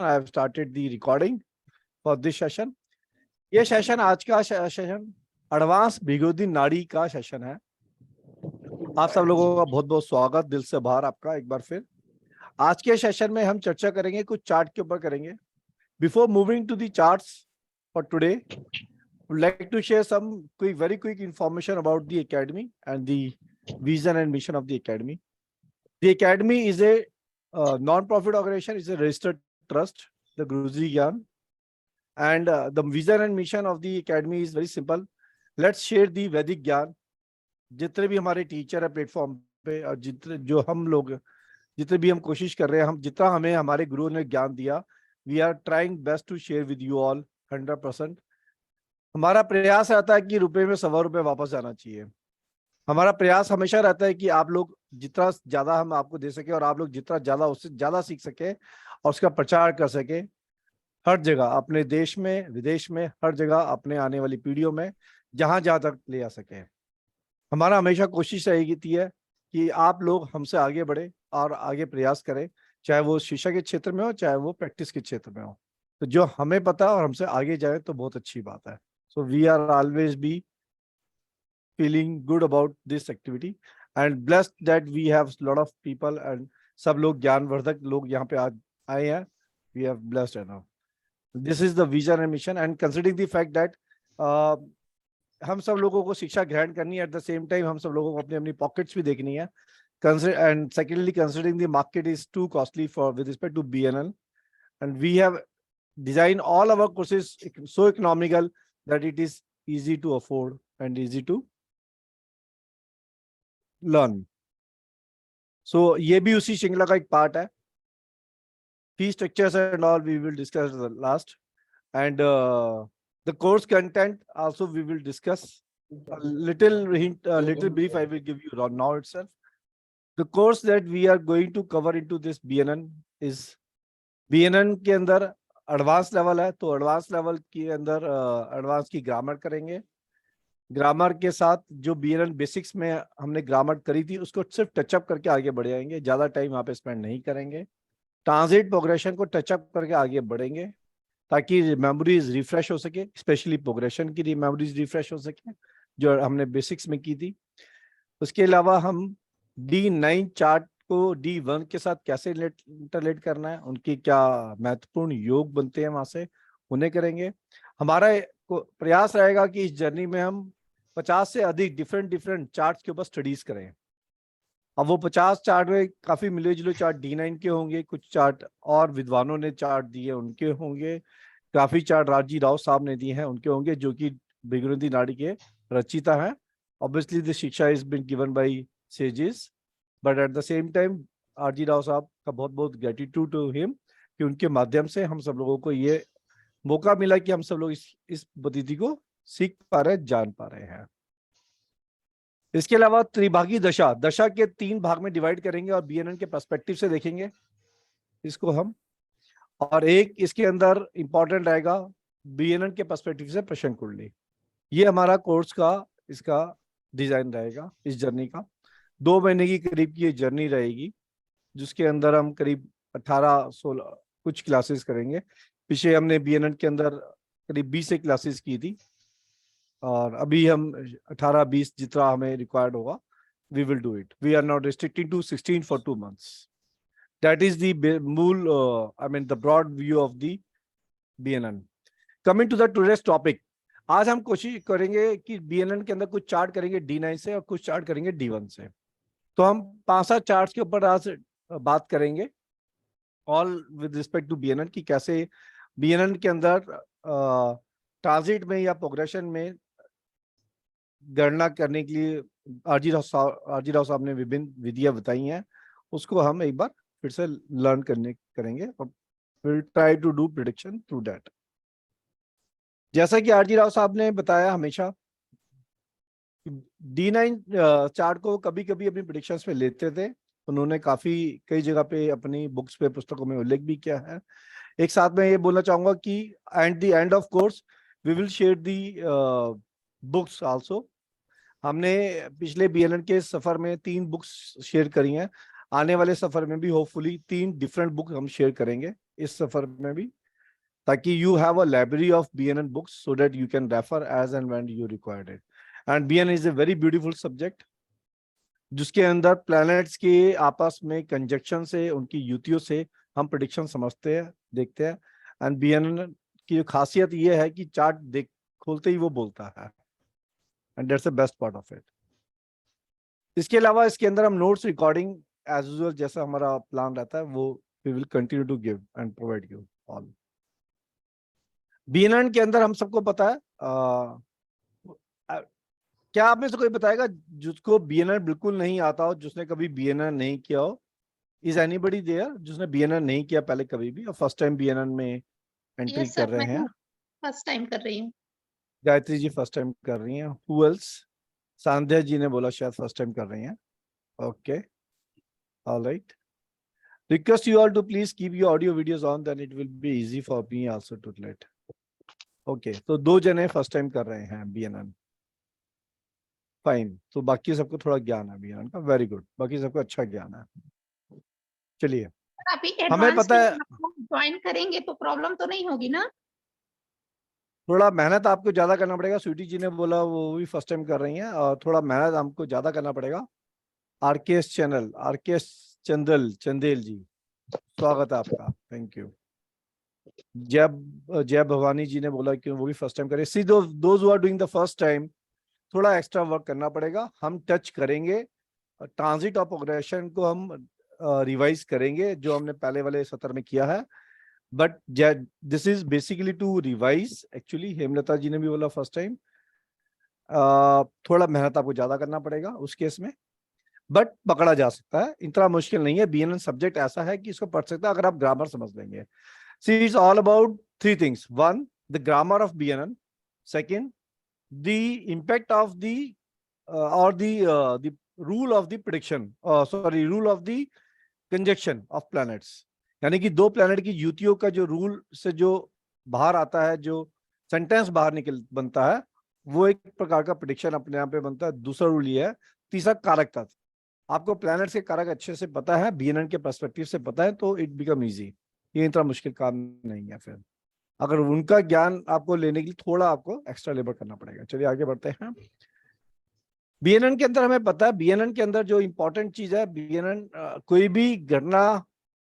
I have started the recording for this session. ये session आज का सेशन एडवांस भिगोदी नाड़ी का सेशन है। आप सब लोगों का बहुत बहुत स्वागत, दिल से बाहर आपका एक बार फिर। आज के सेशन में हम चर्चा करेंगे, कुछ चार्ट के ऊपर करेंगे। Before moving to the charts for today, would like to share some very quick information about the academy and the vision and mission of the academy. The academy is a non-profit organization, is a registered trust, the Guruji Gyan. And the vision and mission of the academy is very simple. Let's share the Vedic Gyan. जितने भी हमारे teacher है platform पे और जितने जो हम लोग जितने भी हम कोशिश कर रहे हैं, हम जितना हमें हमारे गुरु ने ज्ञान दिया, we are trying best to share with you all 100%। हमारा प्रयास रहता है कि रुपए में सवा रुपए वापस जाना चाहिए। हमारा प्रयास हमेशा रहता है कि आप लोग जितना ज्यादा हम आपको दे सके और आप लोग जितना ज्यादा उससे ज्यादा सीख सके और उसका प्रचार कर सके हर जगह, अपने देश में, विदेश में, हर जगह, अपने आने वाली पीढ़ियों में, जहां जहां तक ले आ सके। हमारा हमेशा कोशिश रहेगी है कि आप लोग हमसे आगे बढ़े और आगे प्रयास करें, चाहे वो शिक्षा के क्षेत्र में हो, चाहे वो प्रैक्टिस के क्षेत्र में हो। तो जो हमें पता और हमसे आगे जाए तो बहुत अच्छी बात है। So we are always be feeling good about this activity and blessed that we have lot of people and सब लोग ज्ञानवर्धक लोग यहाँ पे आज आए हैं। We have blessed enough. This is the vision and mission and considering the fact that हम सब लोगों को शिक्षा ग्रहण करनी है, एट द सेम टाइम हम सब लोगों को अपनी अपनी पॉकेट्स भी देखनी है। And secondly, considering the market is too costly for with respect to BNL, and we have designed all our courses so economical that it is easy to afford and easy to learn. So ये भी उसी श्रृंखला का एक part है। Fee structures and all we will discuss the last, and the course content also we will discuss. A little hint, little brief I will give you now itself. The course that we are going to cover into this BNN is BNN के अंदर advance level है, तो advance level के अंदर advance की grammar करेंगे। Grammar के साथ जो BNN बेसिक्स में हमने ग्रामर करी थी उसको सिर्फ टचअप करके आगे बढ़ जाएंगे, ज्यादा टाइम यहाँ पे स्पेंड नहीं करेंगे। ट्रांजिट प्रोग्रेशन को टचअप करके आगे बढ़ेंगे ताकि मेमोरीज रिफ्रेश हो सके, स्पेशली प्रोग्रेशन की मेमोरीज रिफ्रेश हो सके जो हमने बेसिक्स में की थी। उसके अलावा हम D9 चार्ट को D1 के साथ कैसे इंटरलेट करना है, उनकी क्या महत्वपूर्ण योग बनते हैं वहां से, उन्हें करेंगे। हमारा प्रयास रहेगा कि इस जर्नी में हम 50 से अधिक डिफरेंट चार्ट्स के ऊपर स्टडीज करें। अब वो 50 चार्ट में काफी मिले जुले चार्ट D9 के होंगे, कुछ चार्ट और विद्वानों ने चार्ट दिए उनके होंगे, काफी चार्ट राजी राव साहब ने दिए हैं उनके होंगे, जो कि भिगुरंदी नाड़ी के रचिता है। ऑब्वियसली द शिक्षा is been given by sages, but at the same time RG Rao साहब का बहुत बहुत ग्रेटिट्यूड टू हिम कि उनके माध्यम से हम सब लोगों को ये मौका मिला कि हम सब लोग इस पद्धति को सीख पा रहे, जान पा रहे हैं। इसके अलावा त्रिभागी दशा के 3 भाग में डिवाइड करेंगे और BNN के पर्सपेक्टिव से देखेंगे इसको हम, और एक इसके अंदर इंपॉर्टेंट रहेगा BNN के पर्सपेक्टिव से प्रश्न कुंडली। ये हमारा कोर्स का इसका डिजाइन रहेगा। इस जर्नी का 2 महीने की करीब की ये जर्नी रहेगी, जिसके अंदर हम करीब 18-16 कुछ क्लासेस करेंगे। पीछे हमने BNN के अंदर करीब 20 क्लासेस की थी और अभी हम 18-20 जितना हमें रिक्वायर्ड होगा we will do it. We are not restricting to 16 for 2 months। That is the मूल the broad view of the BNN। Coming to the today's topic, आज हम कोशिश करेंगे कि BNN के अंदर कुछ चार्ट करेंगे D9 से और कुछ चार्ट करेंगे D1 से। तो हम 5-7 चार्ट्स के ऊपर आज बात करेंगे, all with respect to BNN, की कैसे BNN के अंदर ट्रांजिट में या प्रोग्रेशन में गणना करने के लिए RG राव साहब ने विभिन्न विधियां बताई हैं, उसको हम एक बार फिर से लर्न करेंगे और will try to do prediction through that. जैसा कि RG राव साहब ने बताया, हमेशा D9 चार्ट को कभी कभी अपनी प्रेडिक्शंस में लेते थे। उन्होंने कई जगह पे अपनी बुक्स पे, पुस्तकों में उल्लेख भी किया है। एक साथ में ये बोलना चाहूंगा कि at the end of course we will share the books also. हमने पिछले BNN के सफर में 3 बुक्स शेयर करी हैं, आने वाले सफर में भी होपफुली 3 डिफरेंट बुक हम शेयर करेंगे इस सफर में भी, ताकि you have a library of BNN books so that you can refer as and when you required it. And BNN is a very beautiful subject, जिसके अंदर प्लैनेट्स के आपस में कंजक्शन से, उनकी युतियों से हम प्रेडिक्शन समझते हैं, देखते हैं। एंड BNN की जो खासियत ये है कि चार्ट देख खोलते ही वो बोलता है, and that's the best part of it. इसके अलावा इसके अंदर हम नोट्स रिकॉर्डिंग एज यूजुअल जैसा हमारा प्लान रहता है वो we will continue to give and provide you all. BNN के अंदर हम सबको पता है, क्या आप में से कोई बताएगा जिसको BNN बिल्कुल नहीं आता हो, जिसने कभी BNN नहीं किया हो? इज एनीबडी देयर जिसने BNN नहीं किया पहले कभी भी और फर्स्ट टाइम BNN में एंट्री यस कर सर, रहे मैं हैं? फर्स्ट टाइम कर रही हूँ। गायत्री जी फर्स्ट टाइम कर रही हैं। Who else? सांध्या जी ने बोला शायद फर्स्ट टाइम कर रही हैं। Okay, alright. Request you all to please keep your audio videos on, then it will be easy for me also to let. Okay, तो 2 जने फर्स्ट टाइम कर रहे हैं BNN। फाइन, तो बाकी सबको थोड़ा ज्ञान है BNN का, वेरी गुड, बाकी सबको अच्छा ज्ञान है। चलिए, अभी हमें एडवांस पता है ज्वाइन करेंगे तो प्रॉब्लम तो नहीं होगी ना? थोड़ा मेहनत आपको ज्यादा करना पड़ेगा। स्वीटी जी ने बोला वो भी फर्स्ट टाइम कर रही हैं, और थोड़ा मेहनत हमको ज्यादा करना पड़ेगा। RKS चैनल, RKS चंदेल जी, स्वागत है आपका, थैंक यू। जय भवानी जी ने बोला कि वो भी फर्स्ट टाइम करें। See those who are doing the first time, थोड़ा एक्स्ट्रा वर्क करना पड़ेगा। हम टच करेंगे ट्रांजिट ऑफ प्रोग्रेशन को, हम रिवाइज करेंगे जो हमने पहले वाले सत्र में किया है, but this is basically to revise. Actually Hemlata ji ने भी बोला फर्स्ट टाइम, थोड़ा मेहनत आपको ज्यादा करना पड़ेगा उस केस में, बट पकड़ा जा सकता है, इतना मुश्किल नहीं है। BNN सब्जेक्ट ऐसा है कि इसको पढ़ सकते हैं अगर आप ग्रामर समझ लेंगे। See is all about 3 things. 1, the grammar of BNN। Second, the impact of the or the rule of the prediction, rule of the conjunction of planets, यानी कि 2 प्लैनेट की युतियों का जो रूल से जो बाहर आता है, जो सेंटेंस बाहर निकल बनता है, वो एक प्रकार का प्रिडिक्शन अपने आप पे बनता है। दूसरा रूल ये है। तीसरा, कारक तत्व। आपको प्लैनेट्स के कारक अच्छे से पता है, BNN के पर्सपेक्टिव से पता है, तो इट बिकम इजी। ये इतना मुश्किल काम नहीं है। फिर अगर उनका ज्ञान आपको लेने के लिए थोड़ा आपको एक्स्ट्रा लेबर करना पड़ेगा। चलिए आगे बढ़ते हैं। BNN के अंदर हमें पता है, BNN के अंदर जो इंपॉर्टेंट चीज है, BNN कोई भी घटना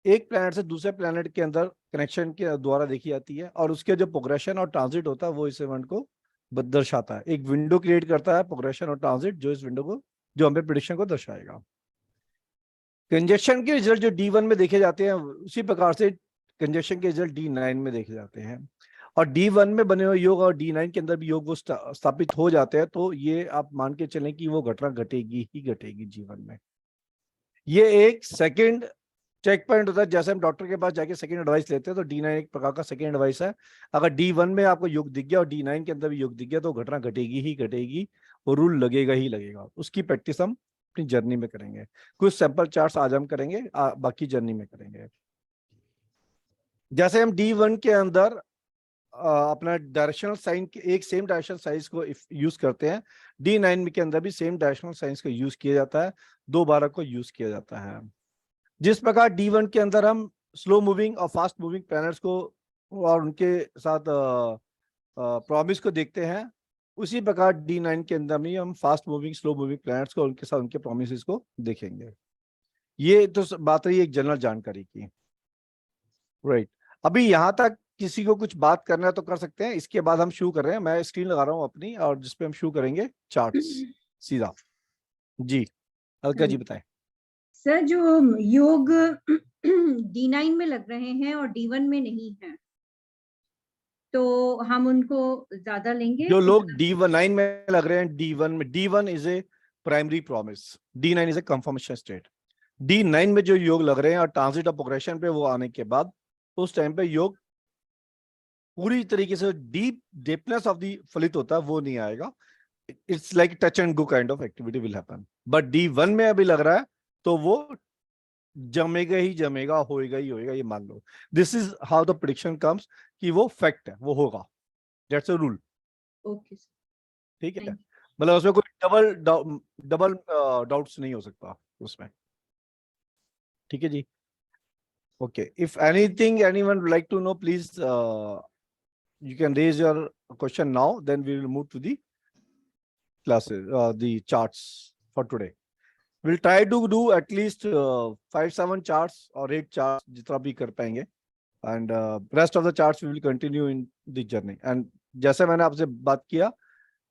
एक प्लैनेट से दूसरे प्लैनेट के अंदर कनेक्शन के द्वारा देखी जाती है, और उसके जो प्रोग्रेशन और ट्रांजिट होता है वो इस इवेंट को दर्शाता है। एक विंडो क्रिएट करता है प्रोग्रेशन और ट्रांजिट, जो इस विंडो को, जो हमें प्रेडिक्शन को दर्शाएगा। कंजक्शन के रिजल्ट जो D1 में देखे जाते हैं, उसी प्रकार से कंजक्शन के रिजल्ट D9 में देखे जाते हैं, और D1 में बने हुए योग और D9 के अंदर भी योग वो स्थापित हो जाते हैं। तो ये आप मान के चलें कि वो घटना घटेगी ही घटेगी जीवन में। ये एक सेकंड चेक पॉइंट होता है। जैसे हम डॉक्टर के पास जाके सेकंड एडवाइस लेते हैं, तो D9 एक प्रकार का सेकंड एडवाइस है। अगर D1 में आपको योग दिख गया और D9 के अंदर भी योग दिख गया, तो घटना घटेगी ही घटेगी, वो रूल लगेगा ही लगेगा। उसकी प्रैक्टिस हम अपनी जर्नी में करेंगे। कुछ सैंपल चार्ट्स आज हम करेंगे, बाकी जर्नी में करेंगे। जैसे हम D1 के अंदर अपना डायरेक्शनल साइन के एक सेम डायरेक्शनल साइंस को यूज करते हैं, D9 के अंदर भी सेम डायरेक्शनल साइंस को यूज किया जाता है, 2 बार को यूज किया जाता है। जिस प्रकार D1 के अंदर हम स्लो मूविंग और फास्ट मूविंग प्लैनेट्स को और उनके साथ प्रॉमिस को देखते हैं, उसी प्रकार D9 के अंदर भी हम fast moving slow moving planets को उनके साथ उनके प्रॉमिसेस को देखेंगे। ये तो बात रही एक जनरल जानकारी की, राइट। अभी यहाँ तक किसी को कुछ बात करना है तो कर सकते हैं। इसके बाद हम शुरू कर रहे हैं। मैं स्क्रीन लगा रहा हूँ अपनी, और जिसपे हम शुरू करेंगे चार्ट्स सीधा। जी अलका जी बताएं। सर, जो योग D9 में लग रहे हैं और D1 में नहीं है, तो हम उनको ज्यादा लेंगे? जो लोग D9 में लग रहे हैं, D1 में, D1 is a primary promise, D9 is a confirmation state. D9 में जो योग लग रहे हैं और ट्रांजिट ऑफ प्रोग्रेशन पे वो आने के बाद, उस टाइम पे योग पूरी तरीके से डीपनेस ऑफ दी फलित होता है, वो नहीं आएगा। It's like touch and go kind of activity will happen. But D1 में अभी लग रहा है, तो वो जमेगा ही जमेगा, होएगा ही होएगा, ये मान लो। This is how the prediction comes, कि वो फैक्ट है, वो होगा, that's a rule. Okay sir, ठीक है, मतलब उसमें कोई डबल डाउट्स नहीं हो सकता उसमें। ठीक है जी। Okay, if anything anyone would like to know, please you can raise your question now, then we will move to the classes, the charts for today. We'll try to do at least 5-7 charts or 8 charts जितना भी कर पाएंगे, and rest of the charts we will continue in the journey. And जैसे मैंने आपसे बात किया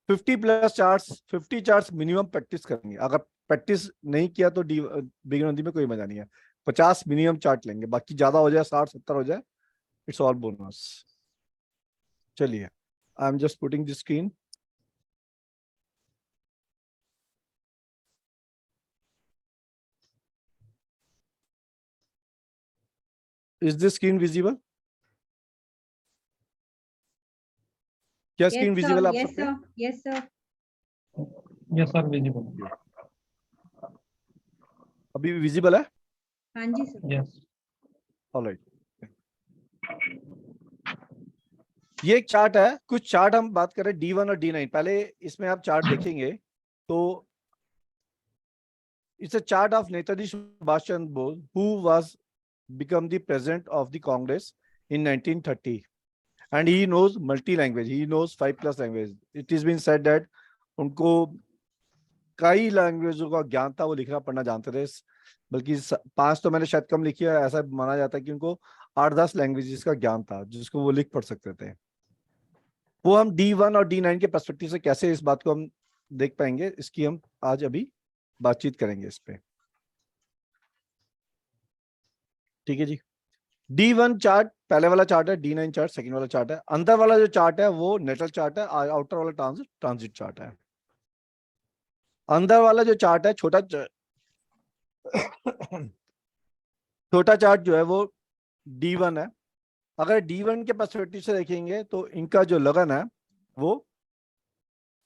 50+ charts, 50 charts minimum practice करेंगे. अगर प्रैक्टिस नहीं किया तो बिगिनर हिंदी में कोई मजा नहीं है. 50 मिनिमम चार्ट लेंगे, बाकी ज्यादा हो जाए 60-70 हो जाए, इट्स ऑल बोनस. चलिए, I am just putting the screen. Is this screen visible? क्या स्क्रीन विजिबल आप yes सबके? sir, yes sir. Yes, sir, visible. अभी भी विजिबल है? हाँ जी सर. Yes. ऑलराइट. ये एक चार्ट है. कुछ चार्ट हम बात करें D1 और D9. पहले इसमें आप चार्ट देखेंगे तो it's a chart of Netaji Subhash Chandra Bose who was become the president of the Congress in 1930, and he knows multi language, he knows 5+ language. It is been said that उनको कई लैंग्वेजों का ज्ञान था, वो लिखना पढ़ना जानते थे, बल्कि 5 तो मैंने शायद कम लिखी है. ऐसा माना जाता है कि उनको 8-10 लैंग्वेजेस का ज्ञान था जिसको वो लिख पढ़ सकते थे. वो हम D1 और D9 के पर्सपेक्टिव से कैसे इस बात को हम देख पाएंगे, इसकी हम आज अभी बातचीत करेंगे इस पे. ठीक है जी. D1 चार्ट पहले वाला चार्ट है, D9 चार्ट सेकंड वाला चार्ट है. अंदर वाला जो चार्ट है वो नेटल चार्ट है, आउटर वाला ट्रांजिट चार्ट है. अंदर वाला जो चार्ट है छोटा चार्ट जो है वो D1 है. अगर D1 के पर्सपेक्टिव से देखेंगे तो इनका जो लगन है वो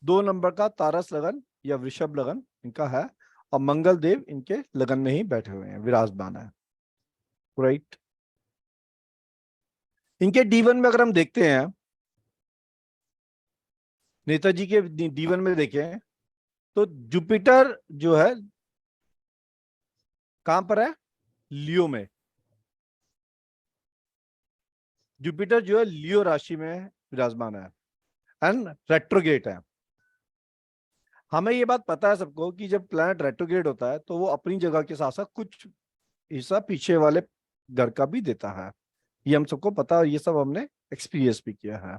2 नंबर का तारस लगन या वृषभ लगन इनका है, और मंगल देव इनके लगन में ही बैठे हुए हैं, विराजमान है. राइट. इनके D1 में अगर हम देखते हैं, नेताजी के D1 में देखें तो जुपिटर जो है कहां पर है? लियो में. जुपिटर जो है लियो राशि में विराजमान है एंड रेट्रोग्रेड है. हमें ये बात पता है सबको कि जब प्लैनेट रेट्रोग्रेड होता है तो वो अपनी जगह के साथ साथ कुछ हिस्सा पीछे वाले घर का भी देता है. ये हम सबको पता है, ये सब हमने एक्सपीरियंस भी किया है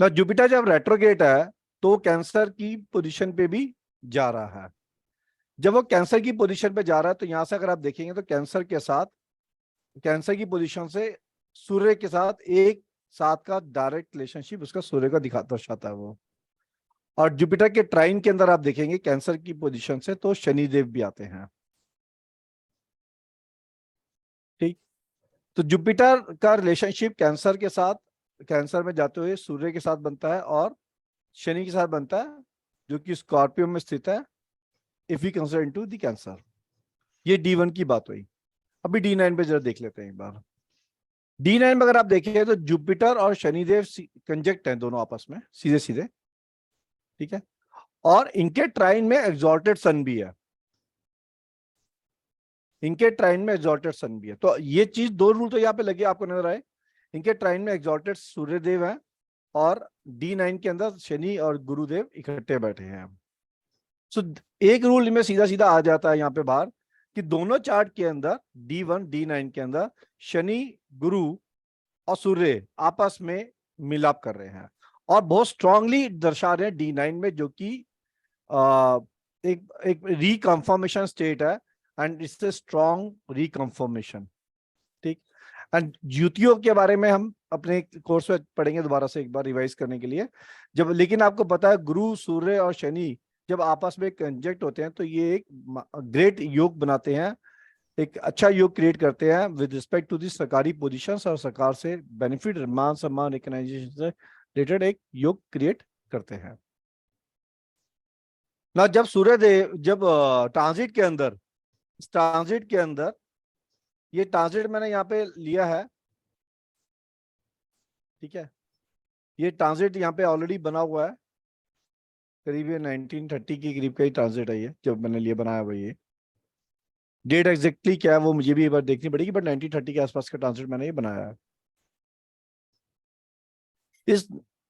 ना. जुपिटर जब रेट्रोग्रेड है तो कैंसर की पोजीशन पे भी जा रहा है. जब वो कैंसर की पोजीशन पे जा रहा है तो यहां से अगर आप देखेंगे तो कैंसर की पोजीशन से सूर्य के साथ एक साथ का डायरेक्ट रिलेशनशिप उसका सूर्य का दर्शाता है वो. और जुपिटर के ट्राइन के अंदर आप देखेंगे कैंसर की पोजीशन से तो शनिदेव भी आते हैं. ठीक. तो जुपिटर का रिलेशनशिप कैंसर के साथ, कैंसर में जाते हुए सूर्य के साथ बनता है और शनि के साथ बनता है जो कि स्कॉर्पियो में स्थित है. If we consider into the Cancer. ये D1 की बात हुई. अभी D9 पे जरा देख लेते हैं एक बार. D9 में अगर आप देखें तो जुपिटर और शनिदेव कंजक्ट हैं दोनों आपस में सीधे सीधे. ठीक है. और इनके ट्राइन में एग्जॉल्टेड सन भी है. तो ये चीज 2 रूल तो यहाँ पे लगे आपको नजर आए. इनके ट्राइन में एग्जॉल्टेड सूर्यदेव है और D9 के अंदर शनि और गुरुदेव इकट्ठे बैठे हैं. सो एक रूल में सीधा सीधा आ जाता है यहाँ पे बाहर कि दोनों चार्ट के अंदर D1 D9 के अंदर शनि, गुरु और सूर्य आपस में मिलाप कर रहे हैं और बहुत स्ट्रांगली दर्शा रहे हैं D9 में, जो कि एक रिकन्फर्मेशन स्टेट है एंड इट्स अ स्ट्रॉन्ग रिकन्फर्मेशन. ठीक. एंड ज्योतियों के बारे में हम अपने कोर्स में पढ़ेंगे दोबारा से एक बार रिवाइज करने के लिए. जब लेकिन आपको पता है गुरु, सूर्य और शनि जब आपस में कंजक्ट होते हैं तो ये एक ग्रेट योग बनाते हैं, एक अच्छा योग क्रिएट करते हैं विद रिस्पेक्ट टू दी सरकारी पोजीशंस और सरकार से बेनिफिट, मान सम्मान, रिकॉग्नाइजेशन से रिलेटेड एक योग क्रिएट करते हैं ना. जब सूर्यदेव जब ट्रांजिट के अंदर ये ट्रांजिट मैंने यहाँ पे लिया है. ठीक है. ये ट्रांजिट यहाँ पे ऑलरेडी बना हुआ है, करीब 1930 के करीब का ही ट्रांजिट है ये, जब मैंने लिए बनाया हुआ ये. डेट एग्जैक्टली क्या है वो मुझे भी एक बार देखनी पड़ेगी, बट 1930 के आसपास का ट्रांजिट मैंने ये बनाया है।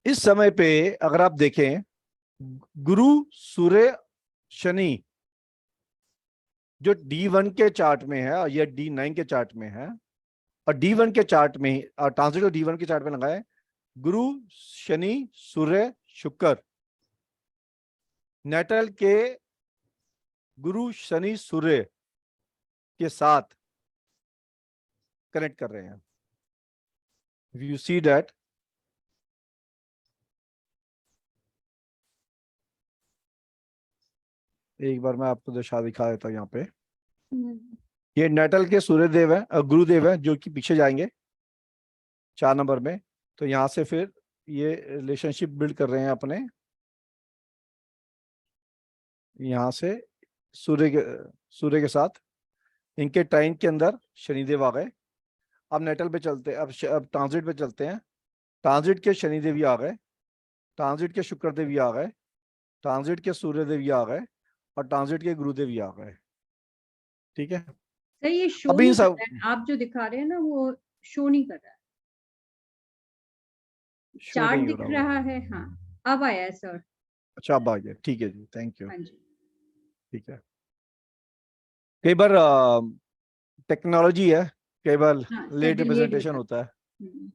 इस समय पे अगर आप देखें, गुरु सूर्य शनि जो D1 के चार्ट में है और ये D9 के चार्ट में है, और D1 के चार्ट में ट्रांजिट को D1 के चार्ट में लगाए, गुरु शनि सूर्य शुक्र, नेटल के गुरु शनि सूर्य के साथ कनेक्ट कर रहे हैं। यू सी दैट एक बार मैं आपको दिखा देता हूं यहाँ पे। ये नेटल के सूर्यदेव है, गुरुदेव है, जो कि पीछे जाएंगे 4 नंबर में। तो यहां से फिर ये रिलेशनशिप बिल्ड कर रहे हैं अपने, यहां से सूर्य के साथ। इनके टाइम के अंदर शनिदेव आ गए। अब नेटल पे चलते, अब ट्रांजिट पे चलते हैं। ट्रांजिट के शनिदेव भी आ गए, ट्रांजिट के शुक्रदेव भी आ गए, ट्रांजिट के सूर्यदेव भी आ गए, और ट्रांजिट के गुरुदेव भी आ गए। ठीक है, सर ये शो अभी नहीं सब कर रहा है, आप जो दिखा रहे हैं ना वो शो नहीं कर रहा है। show चार्ट नहीं हो दिख रहा है, हाँ अब आया है सर। अच्छा अब आ गया, ठीक है जी, थैंक यू। हाँ जी। ठीक है, कई बार टेक्नोलॉजी है, कई बार हाँ, लेट delayed रिप्रेजेंटेशन होता होता है, हम्म,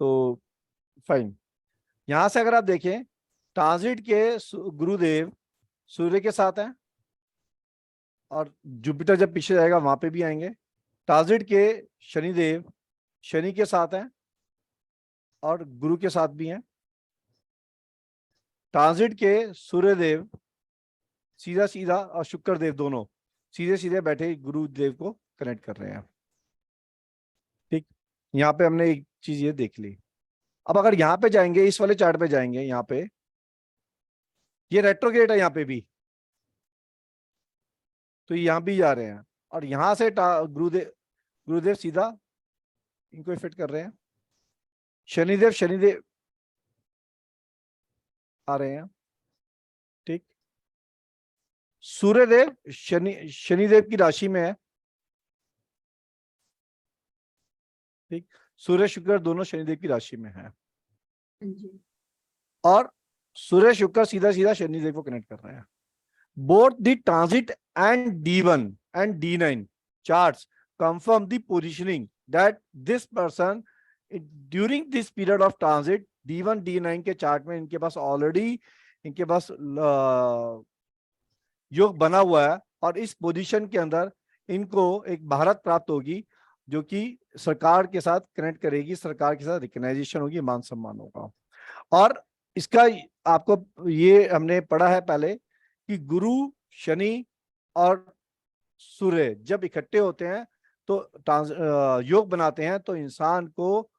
तो फाइन। यहां से अगर आप देखें, ट्रांजिट के गुरुदेव सूर्य के साथ हैं, और जुपिटर जब पीछे जाएगा वहां पे भी आएंगे। ट्रांजिट के शनिदेव शनि के साथ हैं और गुरु के साथ भी हैं। ट्रांजिट के सूर्यदेव सीधा सीधा और शुक्रदेव दोनों सीधे सीधे बैठे गुरुदेव को कनेक्ट कर रहे हैं। ठीक, यहाँ पे हमने एक चीज ये देख ली। अब अगर यहाँ पे जाएंगे, इस वाले चार्ट पे जाएंगे, यहाँ पे ये रेट्रोग्रेड है यहाँ पे भी, तो यहाँ भी जा रहे हैं, और यहां से गुरुदेव सीधा इनको इफेक्ट कर रहे हैं। शनिदेव आ रहे हैं। ठीक, सूर्यदेव शनिदेव की राशि में है। ठीक, सूर्य शुक्र दोनों शनिदेव की राशि में है, हाँ जी। और सूर्य शुक्र सीधा सीधा शनिदेव को कनेक्ट कर रहे हैं। Both the transit and D1 and D9 charts confirm the positioning that this person during this period of transit D1 D9 के चार्ट में इनके पास ऑलरेडी इनके पास योग बना हुआ है, और इस पोजीशन के अंदर इनको एक महारत प्राप्त होगी जो कि सरकार के साथ कनेक्ट करेगी, सरकार के साथ रिकग्नाइजेशन होगी, मान सम्मान होगा। और इसका आपको ये हमने पढ़ा है पहले कि गुरु शनि और सूर्य जब इकट्ठे होते हैं तो योग बनाते हैं, तो इंसान को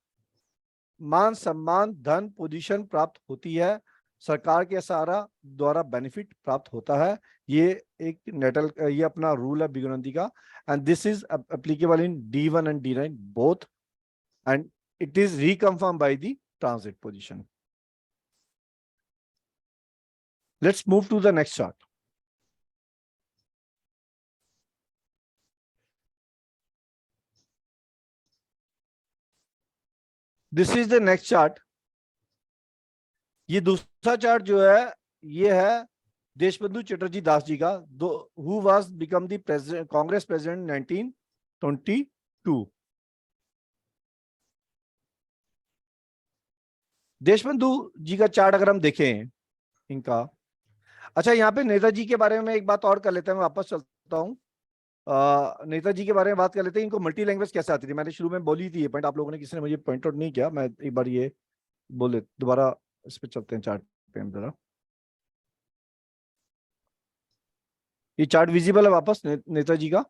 मान सम्मान धन पोजीशन प्राप्त होती है, सरकार के सारा द्वारा बेनिफिट प्राप्त होता है। ये एक नेटल ये अपना रूल है बीगनंदी का, and this is applicable in D1 and D9 both, and it is reconfirm by the transit position. Let's move to the next chart. This is the next chart. ये दूसरा चार्ट जो है ये है देशबंधु चटर्जी दास जी का, who was become the president, Congress president 1922। Deshbandhu ji का chart अगर हम देखें इनका, अच्छा यहाँ पे नेताजी के बारे में एक बात और कर लेते हैं, मैं वापस चलता हूँ। नेताजी के बारे में बात कर लेते हैं। इनको मल्टी लैंग्वेज कैसे आती थी, मैंने शुरू में बोली थी ये पॉइंट, आप लोगों ने किसी ने मुझे पॉइंट आउट नहीं किया, मैं एक बार ये बोले दोबारा इस पे चलते हैं चार्ट पे हम जरा। ये चार्ट विजिबल है वापस नेताजी का?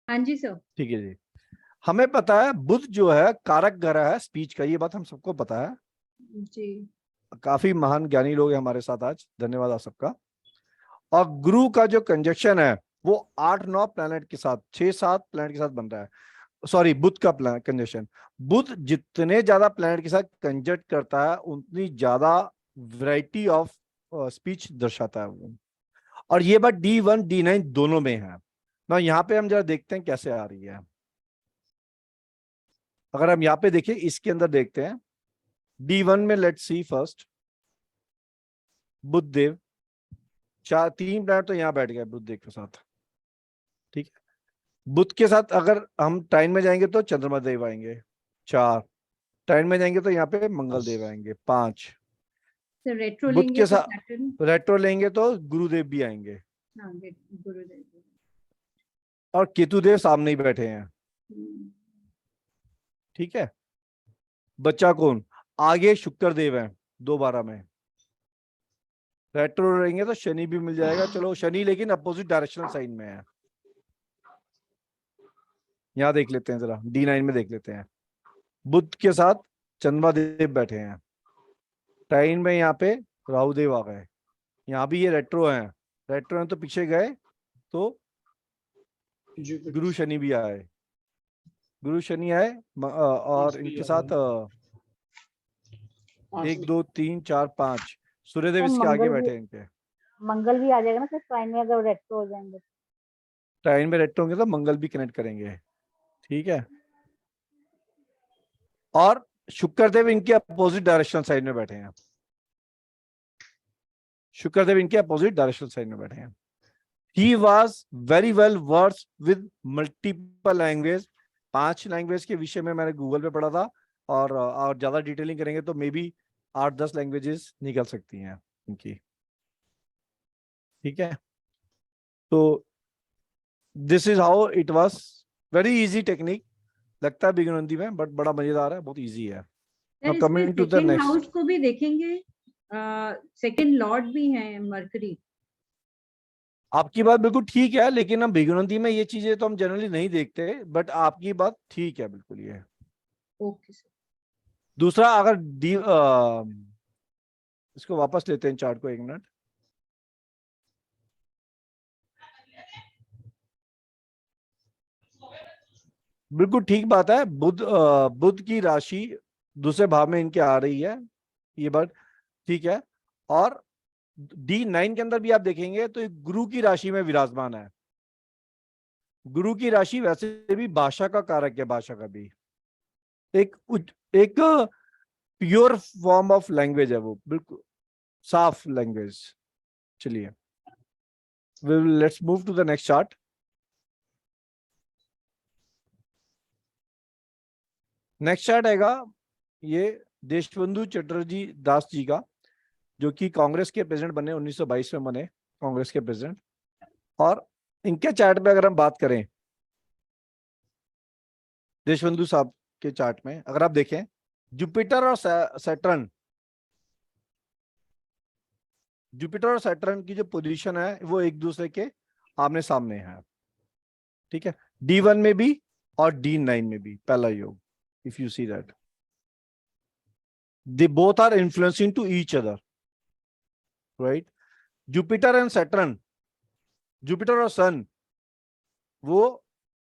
हाँ जी सर। ठीक है जी, हमें पता है बुध जो है कारक ग्रह है स्पीच का, ये बात हम सबको पता है जी। काफी महान ज्ञानी लोग हैं हमारे साथ आज, धन्यवाद आप सबका। और गुरु का जो कंजक्शन है वो 8-9 प्लैनेट के साथ 6-7 प्लैनेट के साथ बन रहा है। सॉरी, बुध का कंजक्शन, बुध जितने ज्यादा प्लैनेट के साथ कंजक्ट करता है उतनी ज्यादा वैरायटी ऑफ स्पीच दर्शाता है वो। और ये बात D1 D9 दोनों में है ना। यहाँ पे हम जरा देखते हैं कैसे आ रही है। अगर हम यहाँ पे देखें, इसके अंदर देखते हैं D1 में, let's see first Budhdev, 3 planet तो यहाँ बैठ गए बुधदेव के साथ, ठीक है। बुध के साथ अगर हम टाइम में जाएंगे तो चंद्रमा देव आएंगे 4, टाइम में जाएंगे तो यहाँ पे मंगल देव आएंगे 5, तो रेट्रो बुध लेंगे के तो साथ सैटर्न, रेट्रो लेंगे तो गुरुदेव भी आएंगे, हाँ गुरुदेव। और केतुदेव सामने ही बैठे हैं, ठीक है। बच्चा कौन आगे, शुक्र देव है 2/12 में, रेट्रो रहेंगे तो शनि भी मिल जाएगा। चलो शनि लेकिन अपोजिट डायरेक्शनल साइन में है। यहाँ देख लेते हैं जरा, D9 में देख लेते हैं। बुध के साथ चंद्रमा देव बैठे हैं, टाइन में यहाँ पे राहु देव आ गए, यहाँ भी ये रेट्रो हैं, रेट्रो हैं तो पीछे गए तो गुरु शनि भी आए, गुरु शनि आए और इनके साथ 1 2 3 4 5 सूर्यदेव इसके आगे बैठे हैं इनके। मंगल भी आ जाएगा ना सर ट्राइन में, अगर रेट्रो हो जाएंगे। टाइन में रेट्रो होंगे तो मंगल भी कनेक्ट करेंगे, ठीक है। और शुक्रदेव इनके अपोजिट डायरेक्शनल साइड में बैठे हैं, शुक्रदेव इनके अपोजिट डायरेक्शनल साइड में बैठे हैं। He was very well versed with multiple language। 5 language के विषय में मैंने गूगल पे पढ़ा था, और ज्यादा डिटेलिंग करेंगे तो मे बी 8-10 लैंग्वेजेस निकल सकती हैं इनकी, ठीक है। तो this is how it was, very easy technique, लगता है बिगिनर में बट बड़ा मजेदार है, बहुत इजी है। Now coming to the second next, house को भी देखेंगे, सेकंड लॉर्ड भी है मरकरी। आपकी बात बिल्कुल ठीक है, लेकिन हम बिगिनर में ये चीजें तो हम जनरली नहीं देखते, बट आपकी बात ठीक है बिल्कुल ये। Okay sir. दूसरा, अगर इसको वापस लेते हैं चार्ट को 1 मिनट। बिल्कुल ठीक बात है, बुध की राशि दूसरे भाव में इनके आ रही है, ये बात ठीक है। और D9 के अंदर भी आप देखेंगे तो एक गुरु की राशि में विराजमान है। गुरु की राशि वैसे भी भाषा का कारक है, भाषा का भी एक प्योर फॉर्म ऑफ लैंग्वेज है, वो बिल्कुल साफ लैंग्वेज। चलिए let's move to the next chart. Next chart आएगा ये देशबंधु चटर्जी दास जी का, जो कि कांग्रेस के प्रेसिडेंट बने, 1922 में बने कांग्रेस के प्रेसिडेंट। और इनके चार्ट में अगर हम बात करें, देशबंधु साहब के चार्ट में अगर आप देखें, जुपिटर और सैटर्न, जुपिटर और सैटर्न की जो पोजीशन है वो एक दूसरे के आमने सामने है, ठीक है। D1 में भी और D9 में भी पहला योग, if you see that they both are influencing to each other, right? Jupiter and Saturn, Jupiter और सन वो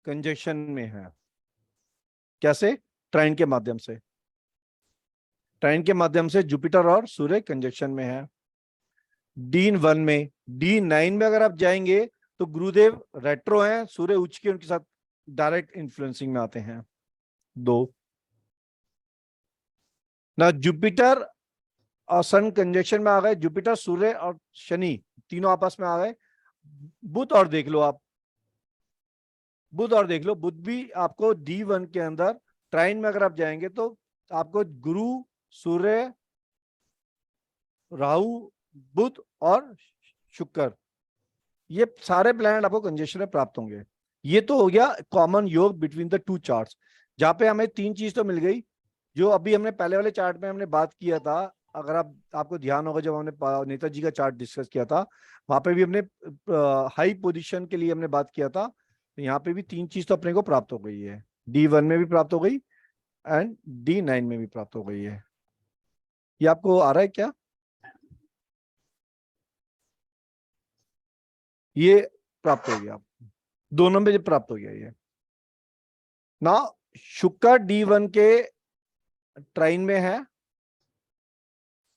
कंजक्शन में है, कैसे? ट्राइन के माध्यम से, ट्राइन के माध्यम से जुपिटर और सूर्य कंजक्शन में है। D1 में, D9 में अगर आप जाएंगे तो गुरुदेव रेट्रो हैं, सूर्य उच्च के उनके साथ डायरेक्ट इन्फ्लुएंसिंग में आते हैं 2 ना। जुपिटर और सन कंजक्शन में आ गए, जुपिटर सूर्य और शनि तीनों आपस में आ गए। बुध और देख लो आप, बुध और देख लो, बुध भी आपको D1 के अंदर ट्राइन में अगर आप जाएंगे तो आपको गुरु, सूर्य, राहु, बुध और शुक्र, ये सारे प्लैनेट आपको कंजक्शन में प्राप्त होंगे। ये तो हो गया कॉमन योग बिटवीन द 2 चार्ट्स, जहां पे हमें 3 चीज तो मिल गई, जो अभी हमने पहले वाले चार्ट में हमने बात किया था। अगर आपको ध्यान होगा, जब हमने नेताजी का चार्ट डिस्कस किया था, वहां पे भी हमने हाई पोजीशन के लिए हमने बात किया था। तो यहाँ पे भी 3 चीज तो अपने को प्राप्त हो गई है, D1 में भी प्राप्त हो गई एंड D9 में भी प्राप्त हो गई है। ये आपको आ रहा है क्या? ये प्राप्त हो गया, दोनों में प्राप्त हो गया ये ना। शुक्र D1 के ट्राइन में है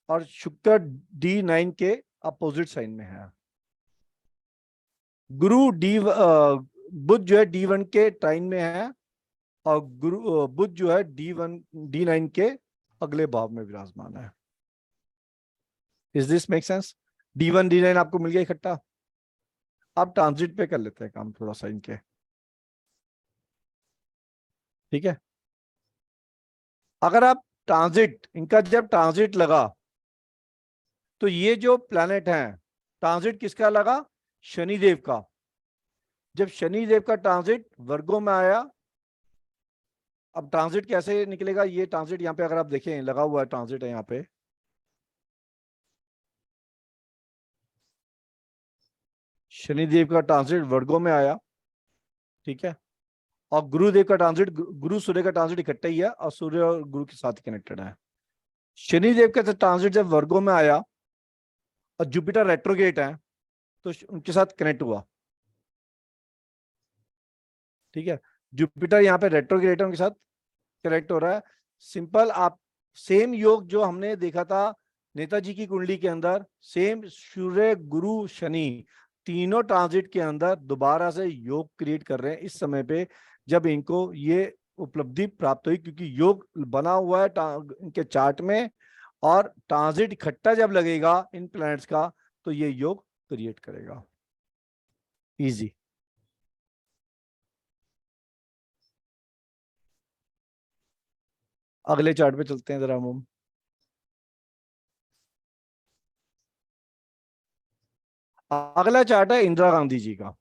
और शुक्र D9 के अपोजिट साइन में है। गुरु बुध जो है D1 के ट्राइन में है और बुध जो है D9 के अगले भाव में विराजमान है। Is this make sense? D1 D9 आपको मिल गया इकट्ठा। अब ट्रांजिट पे कर लेते हैं काम थोड़ा सा इनके, ठीक है। अगर आप ट्रांजिट, इनका जब ट्रांजिट लगा तो ये जो प्लैनेट है, ट्रांजिट किसका लगा? शनिदेव का। जब शनिदेव का ट्रांजिट वर्गों में आया, अब ट्रांजिट कैसे निकलेगा? ये ट्रांजिट यहाँ पे अगर आप देखें लगा हुआ है, ट्रांजिट है यहाँ पे, शनिदेव का ट्रांजिट वर्गों में आया, ठीक है। और गुरुदेव का ट्रांजिट, गुरु सूर्य का ट्रांजिट इकट्ठा ही है और सूर्य और गुरु के साथ कनेक्टेड है। शनिदेव का ट्रांजिट जब वर्गों में आया और जुपिटर रेट्रोगेट है तो उनके साथ कनेक्ट हुआ, ठीक है। जुपिटर यहाँ पे रेट्रोगेट है, उनके साथ कनेक्ट हो रहा है। सिंपल, आप सेम योग जो हमने देखा था नेताजी की कुंडली के अंदर, सेम सूर्य गुरु शनि तीनों ट्रांजिट के अंदर दोबारा से योग क्रिएट कर रहे हैं इस समय पे, जब इनको ये उपलब्धि प्राप्त हुई, क्योंकि योग बना हुआ है इनके चार्ट में, और ट्रांजिट इकट्ठा जब लगेगा इन प्लैनेट्स का तो ये योग क्रिएट करेगा। इजी। अगले चार्ट पे चलते हैं जरा हम। अगला चार्ट है इंदिरा गांधी जी का।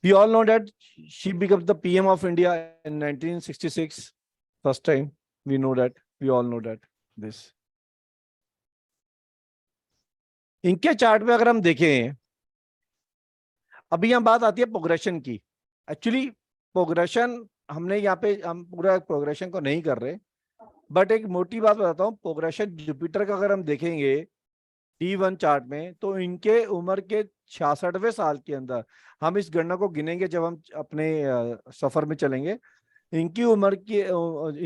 We all know that she became the PM of India in 1966. First time we know that, we all know that this. इनके चार्ट में अगर हम देखें, अभी यहाँ बात आती है प्रोग्रेशन की। एक्चुअली प्रोग्रेशन हमने यहाँ पे, हम पूरा प्रोग्रेशन को नहीं कर रहे, बट एक मोटी बात बताता हूँ। प्रोग्रेशन जुपिटर का अगर हम देखेंगे D1 चार्ट में, तो इनके उम्र के 66वें साल के अंदर, हम इस गणना को गिनेंगे जब हम अपने सफर में चलेंगे, इनकी उम्र की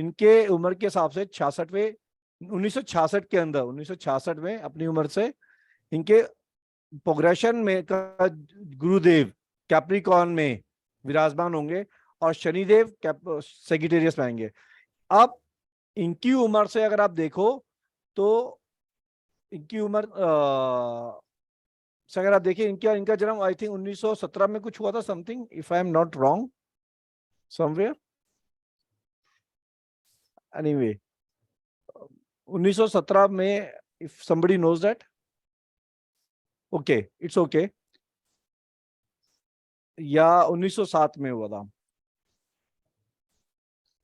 इनके उम्र के हिसाब से 66वें 1966 के अंदर, 1966 में अपनी उम्र से इनके प्रोग्रेशन में का गुरुदेव कैप्रिकॉर्न में विराजमान होंगे और शनिदेव सेजिटेरियस में आएंगे। अब इनकी उम्र से अगर आप देखो तो इनकी उम्र से अगर आप देखिए, इनका जन्म आई थिंक 1917 में कुछ हुआ था, something, if I am not wrong, somewhere, anyway 1917 में, if somebody knows that, okay it's okay, या 1907 में हुआ था,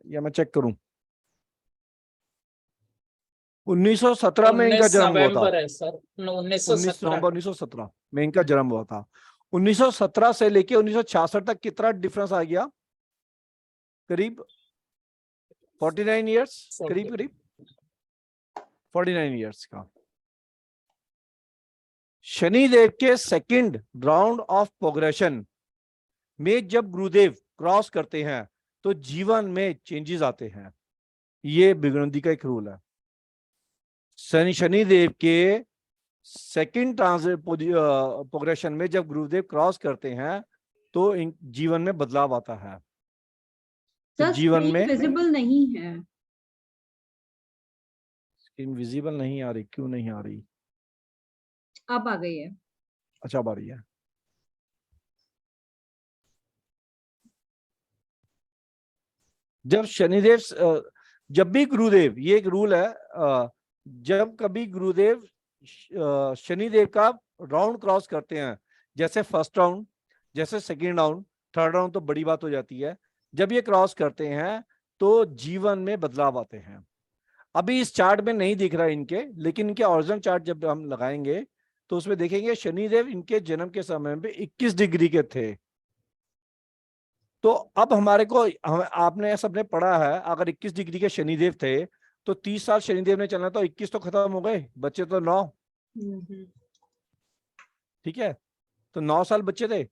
या मैं चेक करूं, 1917 में इनका जन्म हुआ था। है सर, 19 नवंबर 1917 में इनका जन्म हुआ था। 1917 से लेके 1966 तक कितना डिफरेंस आ गया? करीब 49 इयर्स, करीब 49 इयर्स का। शनिदेव के सेकंड राउंड ऑफ प्रोग्रेशन में जब गुरुदेव क्रॉस करते हैं तो जीवन में चेंजेस आते हैं। ये बिगड़ंती का एक रूल है। शनिदेव के सेकंड प्रोग्रेशन में जब गुरुदेव क्रॉस करते हैं तो जीवन में बदलाव आता है। तो जीवन में विजिबल नहीं है, स्क्रीन विजिबल नहीं आ रही, क्यों नहीं आ रही? अब आ गई है। अच्छा, अब आ रही है। जब शनिदेव, जब भी गुरुदेव, ये एक रूल है, जब कभी गुरुदेव शनिदेव का राउंड क्रॉस करते हैं, जैसे फर्स्ट राउंड, जैसे सेकंड राउंड, थर्ड राउंड तो बड़ी बात हो जाती है, जब ये क्रॉस करते हैं तो जीवन में बदलाव आते हैं। अभी इस चार्ट में नहीं दिख रहा इनके, लेकिन इनके ओरिजिनल चार्ट जब हम लगाएंगे तो उसमें देखेंगे शनिदेव इनके जन्म के समय में 21 डिग्री के थे। तो अब हमारे को, आपने सबने पढ़ा है, अगर 21 डिग्री के शनिदेव थे तो 30 साल शनिदेव ने चलना, तो 21 तो खत्म हो गए, बच्चे तो 9, ठीक है। तो 9 साल बच्चे थे,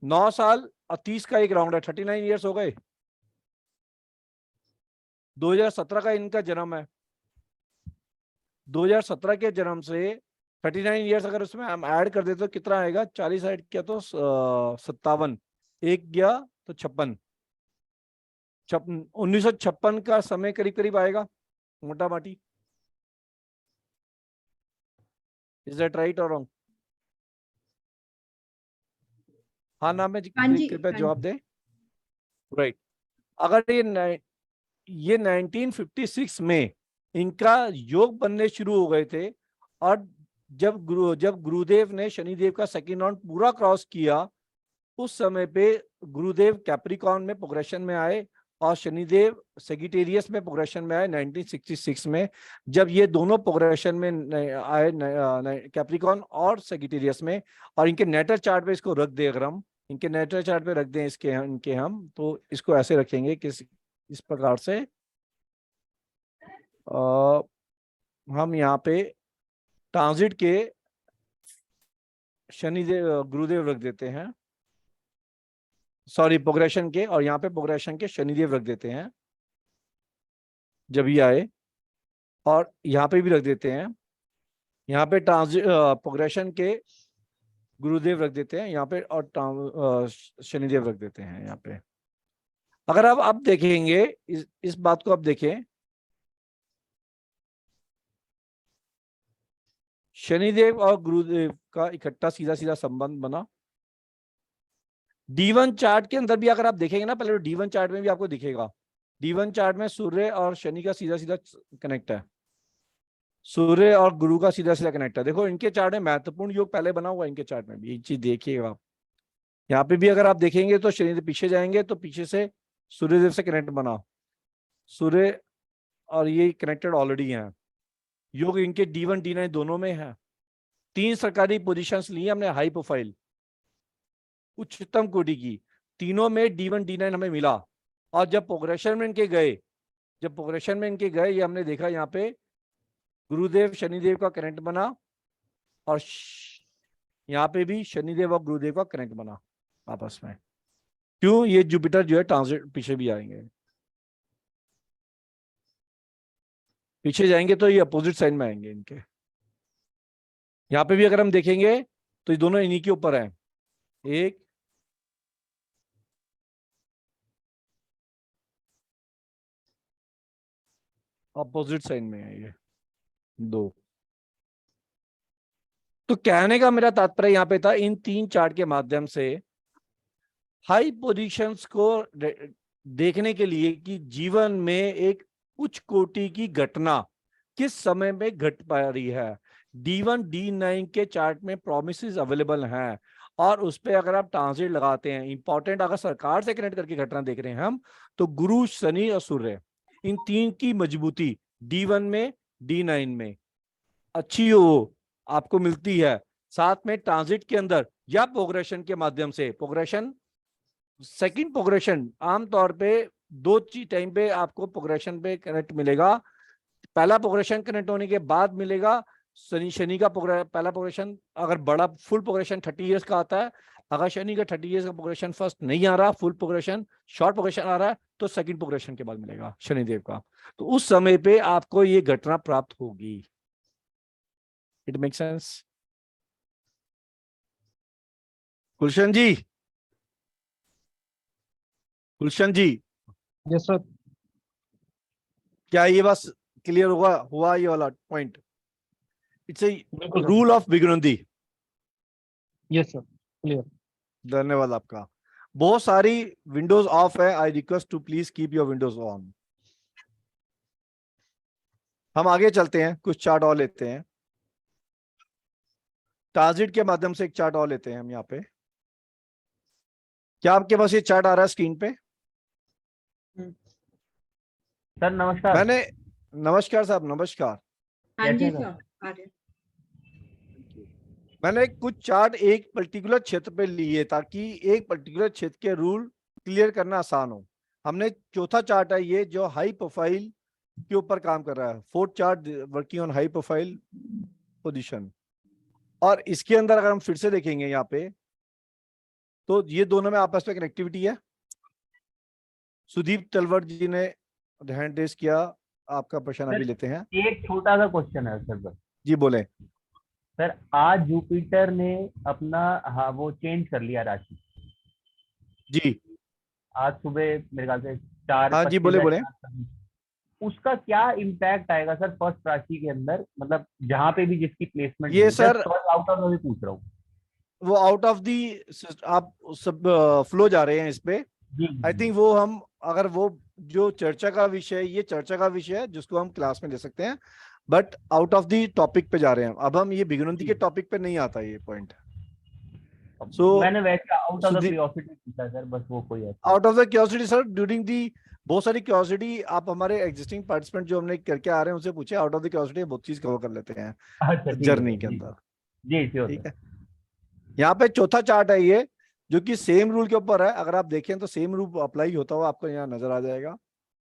9 साल और 30 का एक राउंड है, 39 इयर्स हो गए। 2017 का इनका जन्म है, 2017 के जन्म से 39 ईयर्स अगर उसमें हम ऐड कर देते तो कितना आएगा? 40 ऐड किया तो 57, एक गया तो 56, 1956 का समय करीब करीब आएगा मोटा माटी। इज दैट राइट और रॉन्ग? हाँ ना में हाँ जी, कृपया हाँ जवाब दें। राइट। अगर ये 1956 में इनका योग बनने शुरू हो गए थे, और जब गुरुदेव ने शनिदेव का सेकंड राउंड पूरा क्रॉस किया, उस समय पे गुरुदेव कैप्रिकॉर्न में प्रोग्रेशन में आए और शनिदेव सेगिटेरियस में प्रोग्रेशन में आए 1966 में। जब ये दोनों प्रोग्रेशन में आए कैप्रिकॉर्न और सेगिटेरियस में, और इनके नेटल चार्ट पे इसको रख दे, अगर हम इनके नेटल चार्ट पे रख दें इनके हम तो इसको ऐसे रखेंगे कि इस प्रकार से हम यहाँ पे ट्रांजिट के शनिदेव गुरुदेव रख देते हैं, सॉरी प्रोग्रेशन के, और यहाँ पे प्रोग्रेशन के शनिदेव रख देते हैं जब ये आए, और यहाँ पे भी रख देते हैं, यहाँ पे ट्रांजिट प्रोग्रेशन के गुरुदेव रख देते हैं यहाँ पे, और शनिदेव रख देते हैं यहाँ पे। अगर आप अब देखेंगे इस बात को, अब देखें शनिदेव और गुरुदेव का इकट्ठा सीधा सीधा संबंध बना। D1 चार्ट के अंदर भी अगर आप देखेंगे ना, पहले D1 चार्ट में भी आपको दिखेगा, D1 चार्ट में सूर्य और शनि का सीधा सीधा कनेक्ट है, सूर्य और गुरु का सीधा सीधा कनेक्ट है। देखो इनके चार्ट में महत्वपूर्ण योग पहले बना हुआ है, इनके चार्ट में भी एक चीज देखिएगा आप। यहाँ पे भी अगर आप देखेंगे तो शनिदेव पीछे जाएंगे तो पीछे से सूर्यदेव से कनेक्ट बना, सूर्य और ये कनेक्टेड ऑलरेडी हैं। योग इनके D1 D9 दोनों में है। 3 सरकारी पोजीशंस ली हमने हाई प्रोफाइल उच्चतम कोटि की, तीनों में D1 D9 हमें मिला। और जब प्रोग्रेशन में इनके गए, ये हमने देखा यहाँ पे गुरुदेव शनिदेव का कनेक्ट बना, और यहाँ पे भी शनिदेव और गुरुदेव का कनेक्ट बना आपस में। क्यों? ये जुपिटर जो है ट्रांजिट पीछे भी आएंगे, पीछे जाएंगे तो ये अपोजिट साइड में आएंगे इनके। यहाँ पे भी अगर हम देखेंगे तो ये दोनों इन्हीं के ऊपर है, एक अपोजिट साइड में है ये दो। तो कहने का मेरा तात्पर्य यहाँ पे था, इन 3 चार्ट के माध्यम से हाई पोजीशंस को देखने के लिए कि जीवन में एक उच्च कोटि की घटना किस समय में घट पा रही है। D1 D9 के चार्ट में प्रोमिसेस अवेलेबल हैं, और उस पर अगर आप ट्रांजिट लगाते हैं, इंपॉर्टेंट अगर सरकार से कनेक्ट करके घटना देख रहे हैं हम, तो गुरु शनि और सूर्य, इन 3 की मजबूती D1 में D9 में अच्छी हो आपको मिलती है। साथ में ट्रांजिट के अंदर या प्रोग्रेशन के माध्यम से, प्रोग्रेशन सेकंड प्रोग्रेशन आमतौर पे 2 टाइम पे आपको प्रोग्रेशन पे कनेक्ट मिलेगा। पहला प्रोग्रेशन कनेक्ट होने के बाद मिलेगा शनि का पहला प्रोग्रेशन, अगर बड़ा फुल प्रोग्रेशन 30 इयर्स का आता है। अगर शनि का 30 इयर्स का प्रोग्रेशन फर्स्ट नहीं आ रहा, फुल प्रोग्रेशन शॉर्ट प्रोग्रेशन आ रहा है, तो सेकंड प्रोग्रेशन के बाद मिलेगा शनिदेव का। तो उस समय पे आपको ये घटना प्राप्त होगी। It make sense? Gulshan ji, yes sir. क्या ये बस क्लियर हुआ ये वाला पॉइंट? इट्स ए बिल्कुल rule of Bhrigunandi. Yes sir, clear. धन्यवाद आपका। बहुत सारी विंडोज ऑफ है, I request to please keep your windows on. हम आगे चलते हैं, कुछ चार्ट और लेते हैं, ट्रांजिट के माध्यम से एक चार्ट और लेते हैं हम यहाँ पे। क्या आपके पास ये चार्ट आ रहा है स्क्रीन पे? सर नमस्कार। नमस्कार साहब, नमस्कार। हाँ जी कैसे सर, आ रहे। मैंने कुछ चार्ट एक पर्टिकुलर क्षेत्र पे लिए ताकि एक पर्टिकुलर क्षेत्र के रूल क्लियर करना आसान हो। हमने चौथा चार्ट है ये जो हाई प्रोफाइल के ऊपर काम कर रहा है, 4th chart working on high profile position. और इसके अंदर अगर हम फिर से देखेंगे यहाँ पे, तो ये दोनों में आपस में कनेक्टिविटी है। सुदीप तलवर जी ने हैंड रेज किया, आपका प्रश्न अभी सर, लेते हैं। एक छोटा सा क्वेश्चन है सर बस। जी बोले। सर आज जुपिटर ने अपना, हाँ, वो चेंज कर लिया राशि। जी आज सुबह मेरे ख्याल से 4:25 हाँ जी बोले या बोले। 4:20। उसका क्या इम्पैक्ट आएगा सर फर्स्ट राशि के अंदर, मतलब जहां पे भी जिसकी प्लेसमेंट ये हुई, sir just out of the way पूछ रहा हूँ। वो आउट ऑफ दी आप सब फ्लो जा रहे हैं इस पे। जी आई थिंक वो हम अगर वो जो चर्चा का विषय, ये चर्चा का विषय है जिसको हम क्लास में ले सकते हैं, but out of the topic पे जा रहे हैं। अब हम ये बिगनंती के टॉपिक पे नहीं आता ये पॉइंट। So, मैंने वैसे out of the Sudhi- curiosity पूछा सर, बस वो कोई ऐसा। Out of the curiosity sir, during the बहुत सारी क्यूरियोसिटी आप हमारे एग्जिस्टिंग पार्टिसिपेंट जो हमने करके आ रहे हैं उनसे पूछे। आउट ऑफ द क्यूरियोसिटी बहुत चीज कवर कर लेते हैं अच्छा ठीक है जर्नी सर, के जी अंदर। जी श्योर ठीक सर। है, यहाँ पे चौथा चार्ट है ये, जो कि सेम रूल के ऊपर है। अगर आप देखें तो सेम रूल अप्लाई होता हुआ आपको यहाँ नजर आ जाएगा।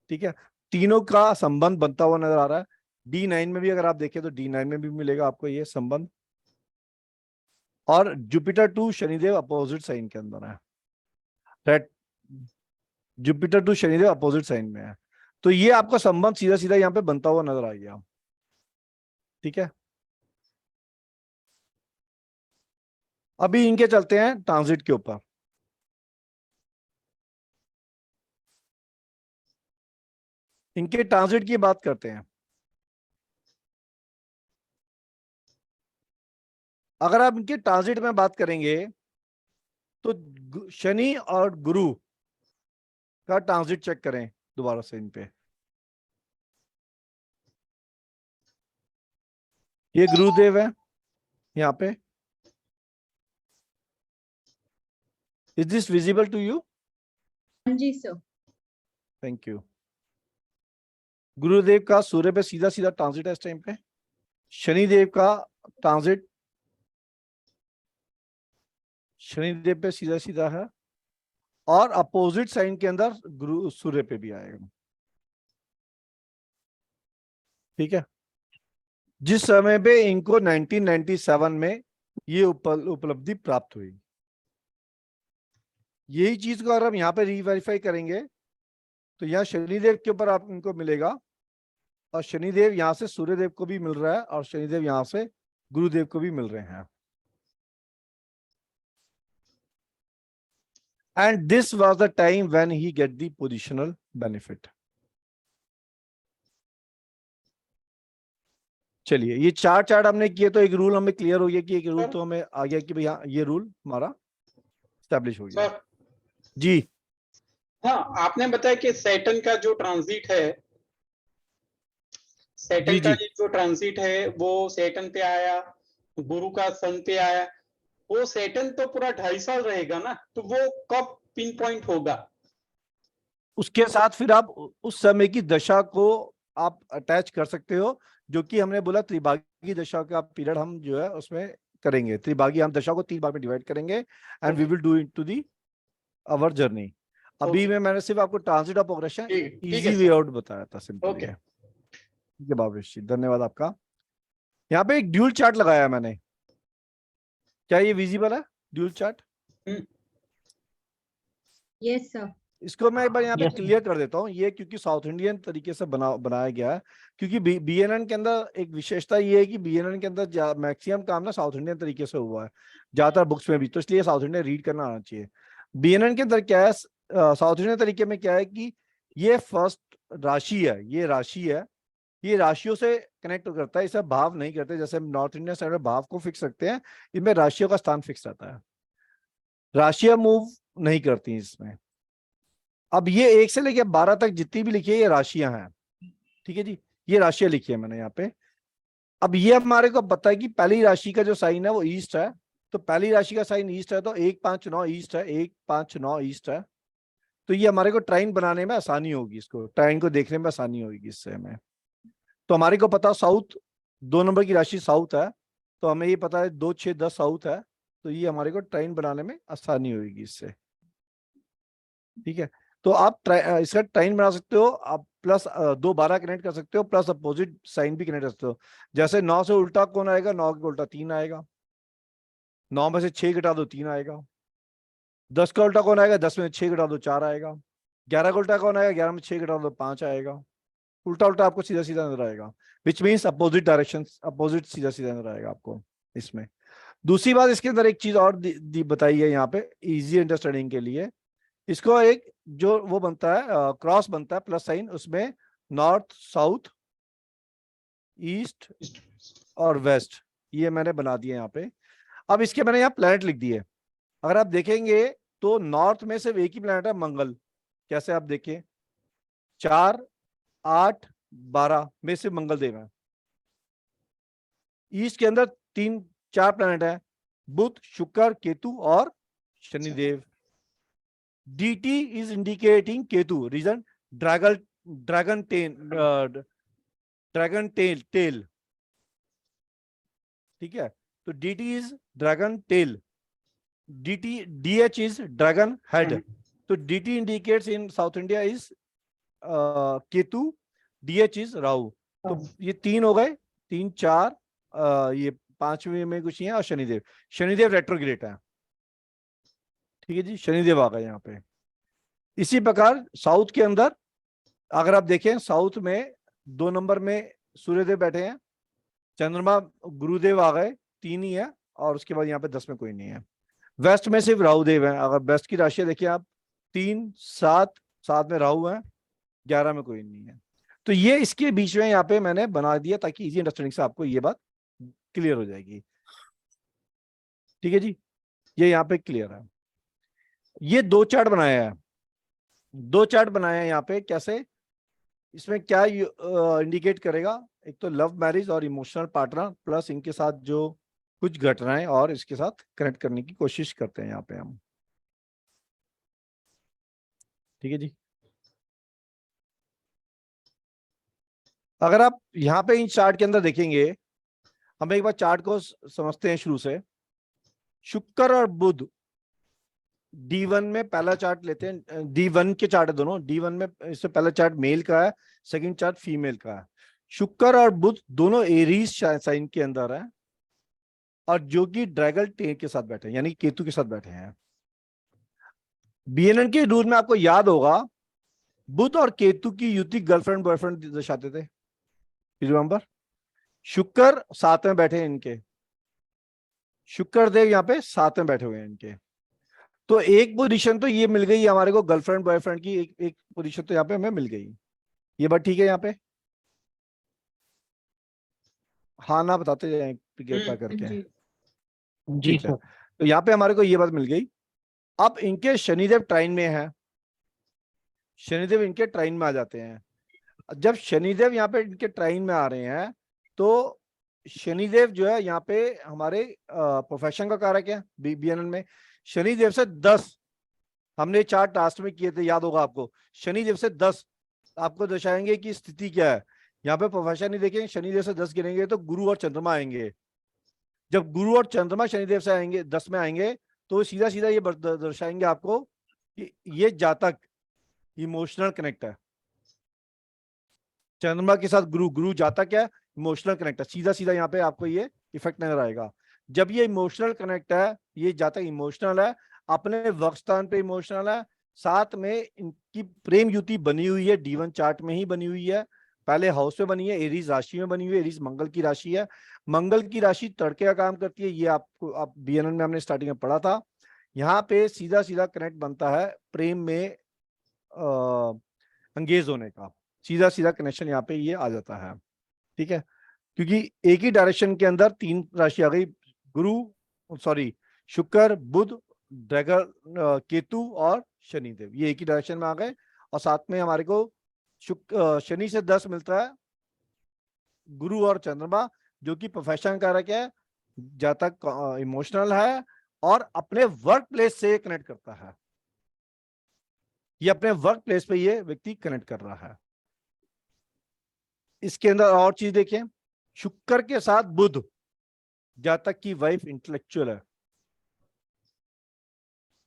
ठीक है, तीनों का संबंध बनता हुआ नजर आ रहा है। D9 में भी अगर आप देखें तो D9 में भी मिलेगा आपको ये संबंध। और Jupiter to Shanidev opposite sign के अंदर है। Right, Jupiter to Shanidev opposite sign में है, तो ये आपका संबंध सीधा सीधा यहाँ पे बनता हुआ नजर आ गया। ठीक है, अभी इनके चलते हैं ट्रांजिट के ऊपर। इनके ट्रांजिट की बात करते हैं। अगर आप इनके ट्रांजिट में बात करेंगे तो शनि और गुरु का ट्रांजिट चेक करें दोबारा से इन पे। ये गुरुदेव है यहाँ पे। Is this visible to you? हाँ जी सर। Thank you. गुरुदेव का सूर्य पे सीधा सीधा ट्रांजिट है इस टाइम पे। शनिदेव का ट्रांजिट शनिदेव पे सीधा सीधा है, और अपोजिट साइन के अंदर गुरु सूर्य पे भी आएगा। ठीक है, जिस समय पे इनको 1997 में ये उपलब्धि प्राप्त हुई, यही चीज को अगर हम यहाँ पे रीवेरीफाई करेंगे तो यहाँ शनिदेव के ऊपर आप इनको मिलेगा, और शनिदेव यहाँ से सूर्यदेव को भी मिल रहा है, और शनिदेव यहाँ से गुरुदेव को भी मिल रहे हैं। And this was the time when he get the positional benefit. चलिए, ये चार्ट हमने किए तो एक रूल हमें क्लियर हो गया कि एक रूल तो हमें आ गया कि भैया ये रूल हमारा स्टैब्लिश हो गया। सर, जी हाँ, आपने बताया कि सैटर्न का जो ट्रांजिट है, सैटर्न जी का जी। जो ट्रांजिट है वो सैटर्न पे आया, गुरु का सन पे आया। वो सैटर्न तो पूरा 2.5 साल रहेगा ना, तो वो कब पिन पॉइंट होगा? उसके साथ फिर आप उस समय की दशा को आप अटैच कर सकते हो, जो कि हमने बोला त्रिभागी दशा का पीरियड हम जो है उसमें करेंगे। त्रिभागी हम दशा को 3 भाग में डिवाइड करेंगे, and we will do it to the our journey. अभी मैंने सिर्फ आपको ट्रांजिट ऑफ प्रोग्रेशन ठीक इजी है वे सर। आउट बताया था, सिंपल ओके। है। ठीक है भावेश जी, धन्यवाद आपका। यहाँ पे एक ड्यूल चार्ट लगाया है मैंने, क्या ये विजिबल है ड्यूल चार्ट? Yes sir. इसको मैं एक बार यहाँ पे Yes, sir. क्लियर कर देता हूँ। ये क्योंकि साउथ इंडियन तरीके से बनाया गया है, क्योंकि बीएनएन के अंदर एक विशेषता ये है कि बीएनएन के अंदर मैक्सिमम काम ना साउथ इंडियन तरीके से हुआ है, ज्यादातर बुक्स में भी, तो इसलिए साउथ इंडियन रीड करना आना चाहिए। बीएनएन के अंदर क्या है, साउथ इंडियन तरीके में क्या है कि ये फर्स्ट राशि है, ये राशि है, ये राशियों से कनेक्ट करता है, इसे भाव नहीं करते। जैसे हम नॉर्थ इंडियन साइड में भाव को फिक्स रखते हैं, इनमें राशियों का स्थान फिक्स रहता है, राशियां मूव नहीं करती इसमें। अब ये 1 से लेकर 12 तक जितनी भी लिखी है ये राशियां हैं। ठीक है जी, ये राशियां लिखी है मैंने यहाँ पे। अब ये हमारे को पता है कि पहली राशि का जो साइन है वो ईस्ट है, तो पहली राशि का साइन ईस्ट है, तो 1, 5, 9 ईस्ट है, 1, 5, 9 ईस्ट है। तो ये हमारे को ट्राइन बनाने में आसानी होगी, इसको ट्राइन को देखने में आसानी होगी इससे हमें। तो हमारे को पता साउथ 2 नंबर की राशि साउथ है, तो हमें ये पता है 2, 6, 10 साउथ है, तो ये हमारे को ट्राइन बनाने में आसानी होगी इससे। ठीक है, तो आप इसका ट्राइन बना सकते हो, आप प्लस 2, 12 कनेक्ट कर सकते हो, प्लस अपोजिट साइन भी कनेक्ट कर सकते हो। जैसे 9 से उल्टा कौन आएगा, 9 के उल्टा 3 आएगा, 9 में से 6 घटा दो 3 आएगा। 10 का उल्टा कौन आएगा, 10 में से 6 घटा दो 4 आएगा। 11 का उल्टा कौन आएगा, 11 में 6 घटा दो 5 आएगा। उल्टा उल्टा आपको सीधा सीधा नजर आएगा, which means opposite direction, opposite सीधा सीधा नजर आएगा आपको इसमें। दूसरी बात इसके अंदर एक चीज और बताई है यहाँ पे इजी अंडरस्टैंडिंग के लिए, इसको एक जो वो बनता है क्रॉस बनता है प्लस साइन, उसमें नॉर्थ साउथ ईस्ट और वेस्ट ये मैंने बना दिए यहाँ पे। अब इसके मैंने यहाँ प्लैनेट लिख दिए। अगर आप देखेंगे तो नॉर्थ में सिर्फ एक ही प्लैनेट है मंगल। कैसे आप देखें, 4, 8, 12 में सिर्फ मंगल देव है। ईस्ट के अंदर 3-4 प्लैनेट है, बुध, शुक्र, केतु और Shanidev. DT is indicating Ketu, reason dragon tail, ठीक है। तो DT is dragon tail, DH is dragon head. तो DT indicates in south India is Ketu, DH is Rahu. तो ये 3 हो गए, 3, 4, ये 5वें में कुछ नहीं है, और शनिदेव रेट्रोग्रेड है, ठीक है जी, शनिदेव आ गए यहाँ पे। इसी प्रकार साउथ के अंदर अगर आप देखें, साउथ में 2 नंबर में सूर्यदेव बैठे हैं, चंद्रमा गुरुदेव आ गए, 3 ही है, और उसके बाद यहाँ पे 10 में कोई नहीं है। वेस्ट में सिर्फ राहुदेव है। अगर वेस्ट की राशि देखिए आप, 3, 7 में राहु है, 11 में कोई नहीं है। तो ये इसके बीच में यहाँ पे मैंने बना दिया ताकि इजी अंडरस्टैंडिंग से आपको ये बात क्लियर हो जाएगी, ठीक है जी, ये यहाँ पे क्लियर है। ये 2 चार्ट बनाया है, 2 चार्ट बनाया है यहाँ पे। कैसे, इसमें क्या इंडिकेट करेगा, एक तो लव मैरिज और इमोशनल पार्टनर प्लस इनके साथ जो कुछ घटनाएं और इसके साथ कनेक्ट करने की कोशिश करते हैं यहाँ पे हम, ठीक है जी। अगर आप यहाँ पे इन चार्ट के अंदर देखेंगे, हम एक बार चार्ट को समझते हैं शुरू से। शुक्र और बुध D1 में पहला चार्ट लेते हैं, D1 के चार्ट है दोनों, D1 में इससे पहला चार्ट मेल का है, सेकंड चार्ट फीमेल का है। शुक्र और बुध दोनों एरीज साइन के अंदर है, और जो कि ड्रैगन टेल के साथ बैठे हैं, यानी केतु के साथ बैठे हैं। BNN के रूल में आपको याद होगा, बुध और केतु की युति गर्लफ्रेंड बॉयफ्रेंड दर्शाते थे, रिमेंबर। शुक्र 7 में बैठे हैं इनके, शुक्र देव यहाँ पे 7 में बैठे हुए हैं इनके। तो एक पोजीशन तो ये मिल गई हमारे को गर्लफ्रेंड बॉयफ्रेंड की, एक पोजीशन तो यहाँ पे हमें मिल गई। ये बात ठीक है यहाँ पे? हाँ ना बताते जाए कृपया करके। जी ठीक है, सर। तो यहाँ पे हमारे को ये बात मिल गई। अब इनके शनिदेव ट्राइन में है, शनिदेव इनके ट्राइन में आ जाते हैं। जब शनिदेव यहाँ पे इनके ट्राइन में आ रहे हैं, तो शनिदेव जो है यहाँ पे हमारे प्रोफेशन का कारक है। BNN में शनिदेव से 10 हमने 4 टास्क में किए थे, याद होगा आपको। शनिदेव से 10 आपको दर्शाएंगे कि स्थिति क्या है। यहाँ पे प्रोफेशन नहीं देखेंगे, शनिदेव से 10 गिनेंगे तो गुरु और चंद्रमा आएंगे। जब गुरु और चंद्रमा शनिदेव से आएंगे 10 में आएंगे, तो सीधा सीधा ये दर्शाएंगे आपको कि ये जातक इमोशनल कनेक्ट है। चंद्रमा के साथ गुरु जातक है, इमोशनल कनेक्ट है। सीधा सीधा यहाँ पे आपको ये इफेक्ट नजर आएगा। जब ये इमोशनल कनेक्ट है, ये जातक इमोशनल है, अपने वक्त स्थान पे इमोशनल है, साथ में इनकी प्रेम युति बनी हुई है, D1 चार्ट में ही बनी हुई है, पहले हाउस में बनी है, एरीज राशि में बनी हुई है। एरीज मंगल की राशि है, मंगल की राशि तड़के का काम करती है। ये आपको आप BNN में हमने स्टार्टिंग में पढ़ा था। यहाँ पे सीधा सीधा कनेक्ट बनता है प्रेम में एंगेज होने का, सीधा सीधा कनेक्शन यहाँ पे ये आ जाता है, ठीक है। क्योंकि एक ही डायरेक्शन के अंदर 3 राशि आ गई, शुक्र, बुध, ड्रैगन, केतु और शनिदेव, ये एक ही डायरेक्शन में आ गए। और साथ में हमारे को शनि से 10 मिलता है, गुरु और चंद्रमा, जो कि प्रोफेशन कारक है, जातक इमोशनल है और अपने वर्क प्लेस से कनेक्ट करता है। ये अपने वर्क प्लेस पे ये व्यक्ति कनेक्ट कर रहा है। इसके अंदर और चीज देखें, शुक्र के साथ बुध, जातक की वाइफ इंटेलेक्चुअल है।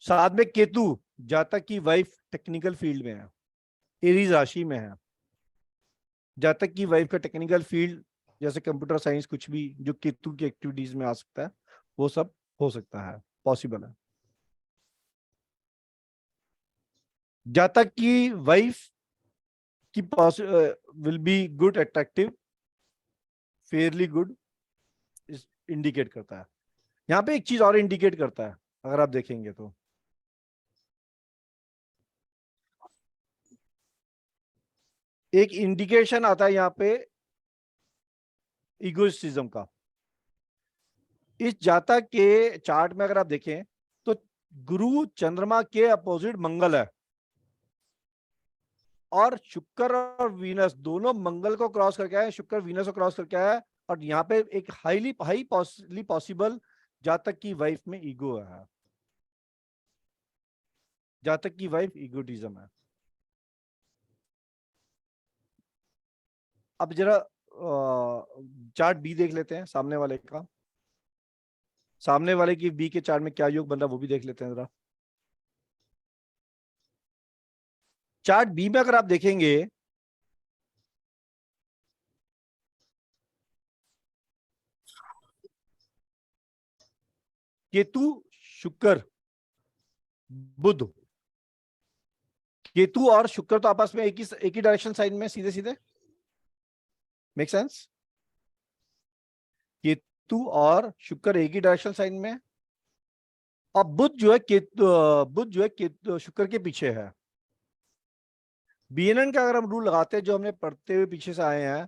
साथ में केतु, जातक की वाइफ टेक्निकल फील्ड में है, एरीज राशि में है। जातक की वाइफ का टेक्निकल फील्ड जैसे कंप्यूटर साइंस, कुछ भी जो केतु की एक्टिविटीज में आ सकता है, वो सब हो सकता है, पॉसिबल है। जातक की वाइफ की will be good, attractive, fairly good indicate करता है। यहाँ पे एक चीज और इंडिकेट करता है, अगर आप देखेंगे तो एक इंडिकेशन आता है यहाँ पे इगोइस्टिज्म का। इस जातक के चार्ट में अगर आप देखें तो गुरु चंद्रमा के अपोजिट मंगल है, और शुक्र और वीनस दोनों मंगल को क्रॉस करके आए, शुक्र वीनस को क्रॉस करके आया, और यहाँ पे एक हाई पॉसिबल जातक की वाइफ में ईगो है, जातक की वाइफ इगोटिज्म है। अब जरा चार्ट बी देख लेते हैं, सामने वाले का, सामने वाले की बी के चार्ट में क्या योग बन रहा है वो भी देख लेते हैं जरा। चार्ट बी में अगर आप देखेंगे केतु, शुक्र, बुध, केतु और शुक्र तो आपस में एक ही डायरेक्शन साइन में सीधे सीधे, मेक सेंस? केतु और शुक्र एक ही डायरेक्शन साइन में, और बुध जो है केतु शुक्र के पीछे है। बीएनएन का अगर हम रूल लगाते हैं जो हमने पढ़ते हुए पीछे से आए हैं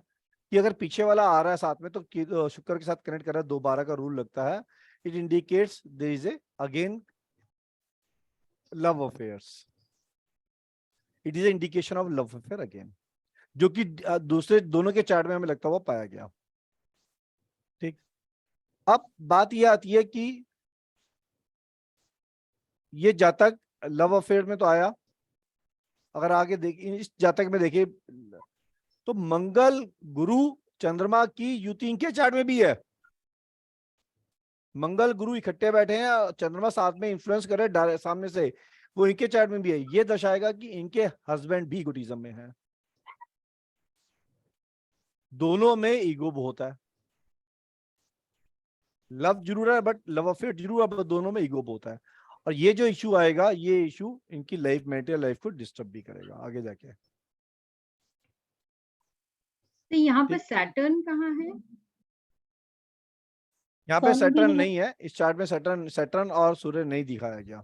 कि अगर पीछे वाला आ रहा है साथ में तो शुक्र के साथ कनेक्ट कर रहा है, 2-12 का रूल लगता है। It indicates there is a again love affairs, it is a indication of love affair again, जो कि दूसरे दोनों के चार्ट में हमें लगता हुआ पाया गया। ठीक, अब बात यह आती है कि ये जातक लव अफेयर में तो आया, अगर आगे देखिए इस जातक में देखिए तो मंगल गुरु चंद्रमा की युति इनके चार्ट में भी है, मंगल गुरु इकट्ठे बैठे हैं, चंद्रमा साथ में इन्फ्लुएंस कर रहे हैं सामने से, वो इनके चार्ट में भी है। ये दर्शाएगा कि इनके हस्बैंड भी इगोटिज्म में है, दोनों में ईगो बहुत है, लव जरूर है बट लव अफेयर जरूर, अब दोनों में ईगो बहुत है, और ये जो इशू आएगा ये इशू इनकी लाइफ, मैरिटल लाइफ को डिस्टर्ब भी करेगा आगे जाके। तो यहाँ पे ठीक। सैटर्न कहाँ है? यहाँ पे सन भी सैटर्न नहीं है। नहीं है इस चार्ट में, सैटर्न और सूर्य नहीं दिखाया गया,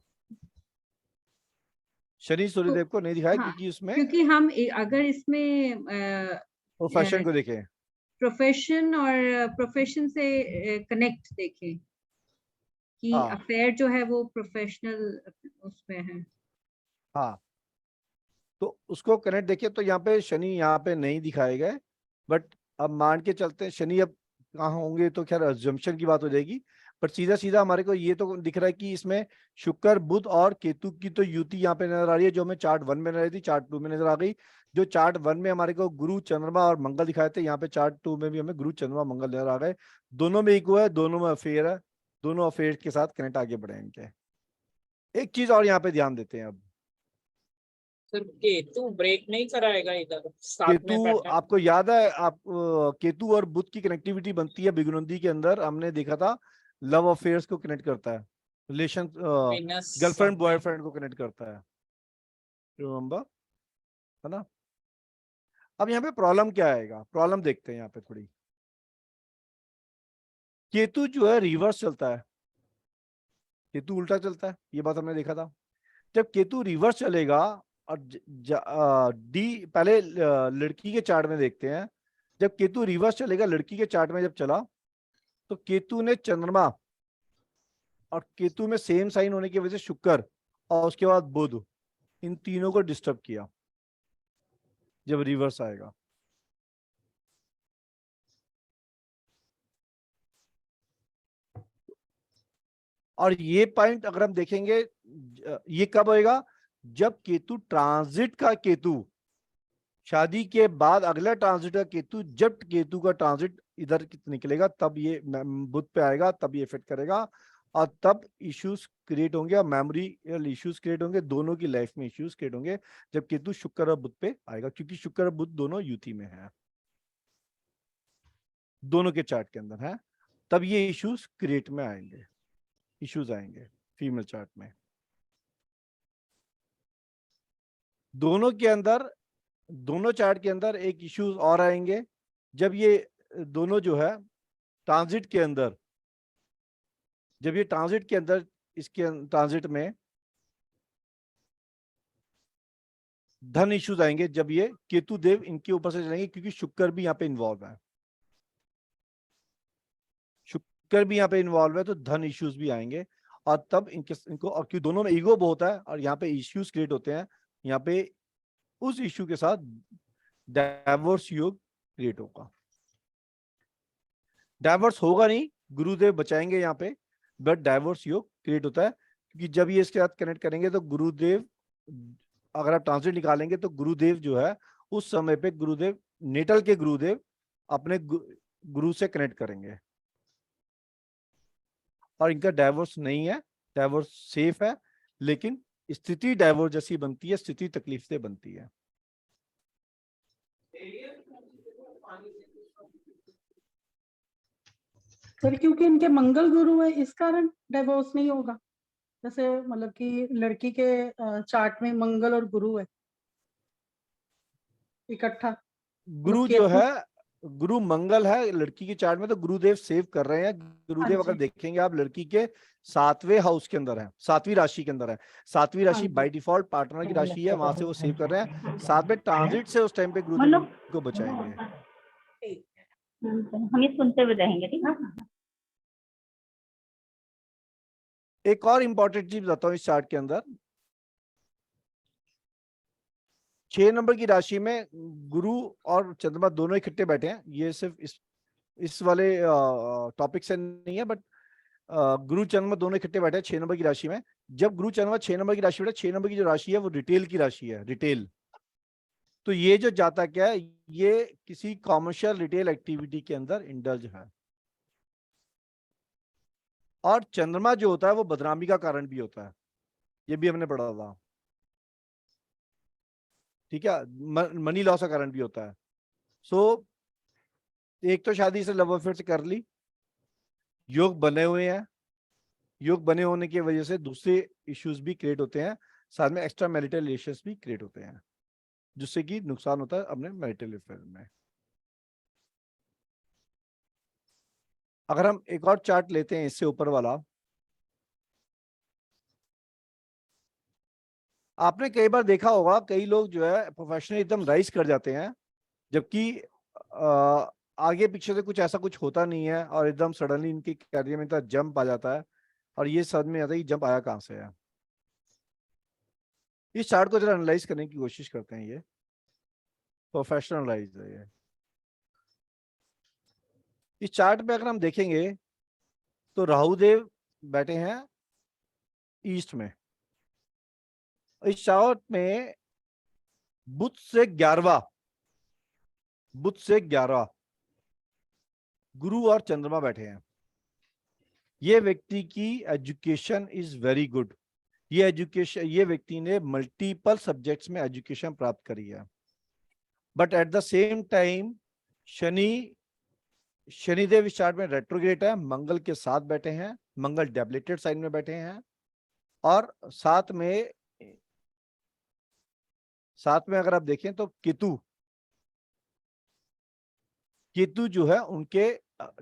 शनि सूर्यदेव को नहीं दिखाया, हाँ, क्योंकि उसमें क्योंकि हम अगर इसमें प्रोफेशन को देखें, प्रोफेशन और प्रोफेशन से कनेक्ट देखें कि हाँ अफेयर जो है वो प्रोफेशनल उसमें है। हाँ, तो उसको कनेक्ट देखिए तो यहाँ पे शनि यहाँ पे नहीं दिखाए गए, बट अब मान के चलते हैं शनि अब कहाँ होंगे तो खैर अजम्पशन की बात हो जाएगी, पर सीधा सीधा हमारे को ये तो दिख रहा है कि इसमें शुक्र बुध और केतु की तो युति यहाँ पे नजर आ रही है, जो हमें चार्ट 1 में नजर आ रही थी, चार्ट 2 में नजर आ गई। जो चार्ट 1 में हमारे को गुरु चंद्रमा और मंगल दिखाए थे, यहाँ पे चार्ट 2 में भी हमें गुरु चंद्रमा मंगल नजर आ गए, दोनों में इक्वल है, दोनों में अफेयर है, दोनों अफेयर के साथ कनेक्ट आगे बढ़े इनके। एक चीज और यहाँ पे ध्यान देते हैं, अब सर केतु ब्रेक नहीं कराएगा इधर साथ में केतु, बैठा। आपको याद है आप केतु और बुध की कनेक्टिविटी बनती है बिगुनंदी के अंदर, हमने देखा था लव अफेयर्स को कनेक्ट करता है, रिलेशन Venus गर्लफ्रेंड साथ में। बॉयफ्रेंड को कनेक्ट करता है, रिमेम्बर, है ना? अब यहाँ पे प्रॉब्लम क्या आएगा, प्रॉब्लम देखते हैं यहाँ पे थोड़ी। केतु जो है रिवर्स चलता है, केतु उल्टा चलता है, ये बात हमने देखा था। जब केतु रिवर्स चलेगा और डी पहले लड़की के चार्ट में देखते हैं, जब केतु रिवर्स चलेगा लड़की के चार्ट में जब चला तो केतु ने चंद्रमा और केतु में सेम साइन होने की वजह से शुक्र और उसके बाद बुध, इन तीनों को डिस्टर्ब किया जब रिवर्स आएगा। और ये पॉइंट अगर हम देखेंगे ये कब होएगा, जब केतु ट्रांजिट का केतु, शादी के बाद अगला ट्रांजिट का केतु, जब केतु का ट्रांजिट इधर निकलेगा तब ये बुध पे आएगा, तब ये इफेक्ट करेगा और तब इश्यूज क्रिएट होंगे और मेमोरी इश्यूज क्रिएट होंगे, दोनों की लाइफ में इश्यूज क्रिएट होंगे जब केतु शुक्र और बुध पे आएगा, क्योंकि शुक्र और बुध दोनों युति में है, दोनों के चार्ट के अंदर है, तब ये इश्यूज क्रिएट में आएंगे, इश्यूज आएंगे फीमेल चार्ट में। दोनों के अंदर दोनों चार्ट के अंदर एक इश्यूज और आएंगे जब ये दोनों जो है ट्रांजिट के अंदर, जब ये ट्रांजिट के अंदर, इसके ट्रांजिट में धन इश्यूज आएंगे, जब ये केतु देव इनके ऊपर से चलेंगे, क्योंकि शुक्र भी यहाँ पे इन्वॉल्व है, शुक्र भी यहाँ पे इन्वॉल्व है, तो धन इश्यूज भी आएंगे। और तब इनको, और क्योंकि दोनों में ईगो बहुत है और यहाँ पे इश्यूज क्रिएट होते हैं, यहाँ पे उस इश्यू के साथ डाइवोर्स योग क्रिएट होगा। डाइवोर्स होगा नहीं, गुरुदेव बचाएंगे यहाँ पे, बट डाइवोर्स योग क्रिएट होता है, क्योंकि जब ये इसके साथ कनेक्ट करेंगे तो गुरुदेव, अगर आप ट्रांसलेट निकालेंगे तो गुरुदेव जो है उस समय पे गुरुदेव, नेटल के गुरुदेव अपने गुरु से कनेक्ट करेंगे, और इनका डाइवोर्स नहीं है, डाइवोर्स सेफ है, लेकिन स्थिति डाइवोर्स जैसी बनती है, स्थिति तकलीफ से बनती है। सर क्योंकि इनके मंगल गुरु है इस कारण डाइवोर्स नहीं होगा, जैसे मतलब कि लड़की के चार्ट में मंगल और गुरु है इकट्ठा, गुरु जो है, गुरु मंगल है लड़की के चार्ट में, तो गुरुदेव सेव कर रहे हैं। गुरुदेव हाँ अगर जी। देखेंगे आप, लड़की के 7वें हाउस के अंदर है, 7वीं राशि के अंदर है। 7वीं राशि हाँ जी। बाय डिफॉल्ट पार्टनर की राशि है, वहां से वो सेव कर रहे हैं। 7 में ट्रांजिट से उस टाइम पे गुरुदेव को बचाएंगे। हम ये सुनते हुए रहेंगे, ठीक है। एक और इंपॉर्टेंट चीज बताता हूँ इस चार्ट के अंदर, 6 नंबर की राशि में गुरु और चंद्रमा दोनों इकट्ठे बैठे हैं। ये सिर्फ इस वाले टॉपिक से नहीं है, बट गुरु चंद्रमा दोनों इकट्ठे बैठे हैं 6 नंबर की राशि में। जब गुरु चंद्रमा 6 नंबर की राशि बैठे, 6 नंबर की जो राशि है वो रिटेल की राशि है, रिटेल। तो ये जो जातक है, ये किसी कॉमर्शियल रिटेल एक्टिविटी के अंदर इंडल्ज है। और चंद्रमा जो होता है वो बदनामी का कारण भी होता है, ये भी हमने पढ़ा था, ठीक है, मनी लॉस का कारण भी होता है। सो एक तो शादी से लव अफेयर से कर ली, योग बने हुए हैं, योग बने होने की वजह से दूसरे इश्यूज भी क्रिएट होते हैं, साथ में एक्स्ट्रा मैरिटल रिलेशंस भी क्रिएट होते हैं, जिससे कि नुकसान होता है अपने मैरिटल अफेयर में। अगर हम एक और चार्ट लेते हैं इससे ऊपर वाला, आपने कई बार देखा होगा कई लोग जो है प्रोफेशनल एकदम राइज कर जाते हैं, जबकि आगे पीछे से कुछ ऐसा कुछ होता नहीं है, और एकदम सडनली इनके कैरियर में इतना जंप आ जाता है, और ये समझ में आता है कि जंप आया कहां से है। इस चार्ट को जरा एनालाइज करने की कोशिश करते हैं। ये प्रोफेशनलाइज है ये। इस चार्ट पे अगर हम देखेंगे तो राहु देव बैठे हैं ईस्ट में। इस चार्ट में बुध से 11वां, बुध से 11वां गुरु और चंद्रमा बैठे हैं। ये व्यक्ति की एजुकेशन इज वेरी गुड। ये एजुकेशन, ये व्यक्ति ने मल्टीपल सब्जेक्ट्स में एजुकेशन प्राप्त करी है, but at the same time Shanidev इस चार्ट में रेट्रोग्रेड है, मंगल के साथ बैठे हैं, मंगल डेबिलिटेड साइन में बैठे हैं, और साथ में अगर आप देखें तो केतु जो है उनके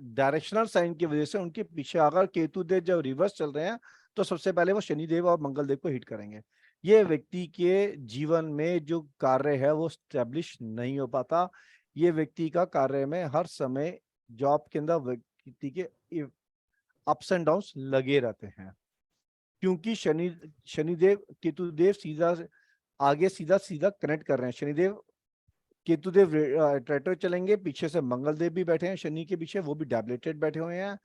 डायरेक्शनल साइन की वजह से उनके पीछे, अगर केतु देव जब रिवर्स चल रहे हैं तो सबसे पहले वो शनिदेव और मंगल देव को हिट करेंगे। ये व्यक्ति के जीवन में जो कार्य है वो स्टैब्लिश नहीं हो पाता। ये व्यक्ति का कार्य में हर समय जॉब के अंदर व्यक्ति के अप्स एंड डाउन्स लगे रहते हैं, क्योंकि शनिदेव केतुदेव सीधा कनेक्ट कर रहे हैं। शनिदेव केतुदेव रेट्रो चलेंगे, पीछे से मंगल देव भी बैठे हैं शनि के पीछे, वो भी डैबलेटेड बैठे हुए हैं।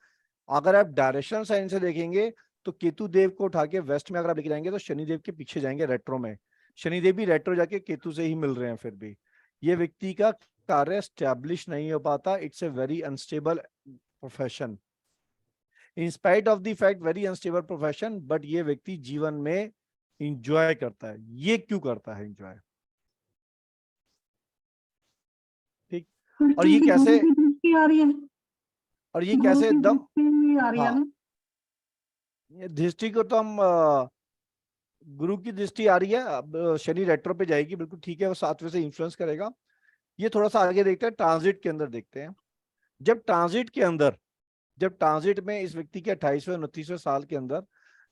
अगर आप डायरेक्शनल साइन से देखेंगे तो केतुदेव को उठा के वेस्ट में अगर आप लेके जाएंगे तो शनिदेव के पीछे जाएंगे रेट्रो में। शनिदेव भी रेट्रो जाके केतु से ही मिल रहे हैं। फिर भी ये व्यक्ति का कार्य स्टैब्लिश नहीं हो पाता। It's a very unstable profession, in spite of the fact very unstable profession, but ये व्यक्ति जीवन में इंजॉय करता है। ये क्यों करता है इंजॉय? ठीक, और ये कैसे आ रही है, और ये कैसे एकदम, आ रही है हाँ, ना? ये दृष्टि को तो हम गुरु की दृष्टि आ रही है, अब शनि रेट्रो पे जाएगी, बिल्कुल ठीक है, वो 7वें से इन्फ्लुएंस करेगा। ये थोड़ा सा आगे देखते हैं, ट्रांजिट के अंदर देखते हैं। जब ट्रांजिट में इस व्यक्ति के 28वें 29वें साल के अंदर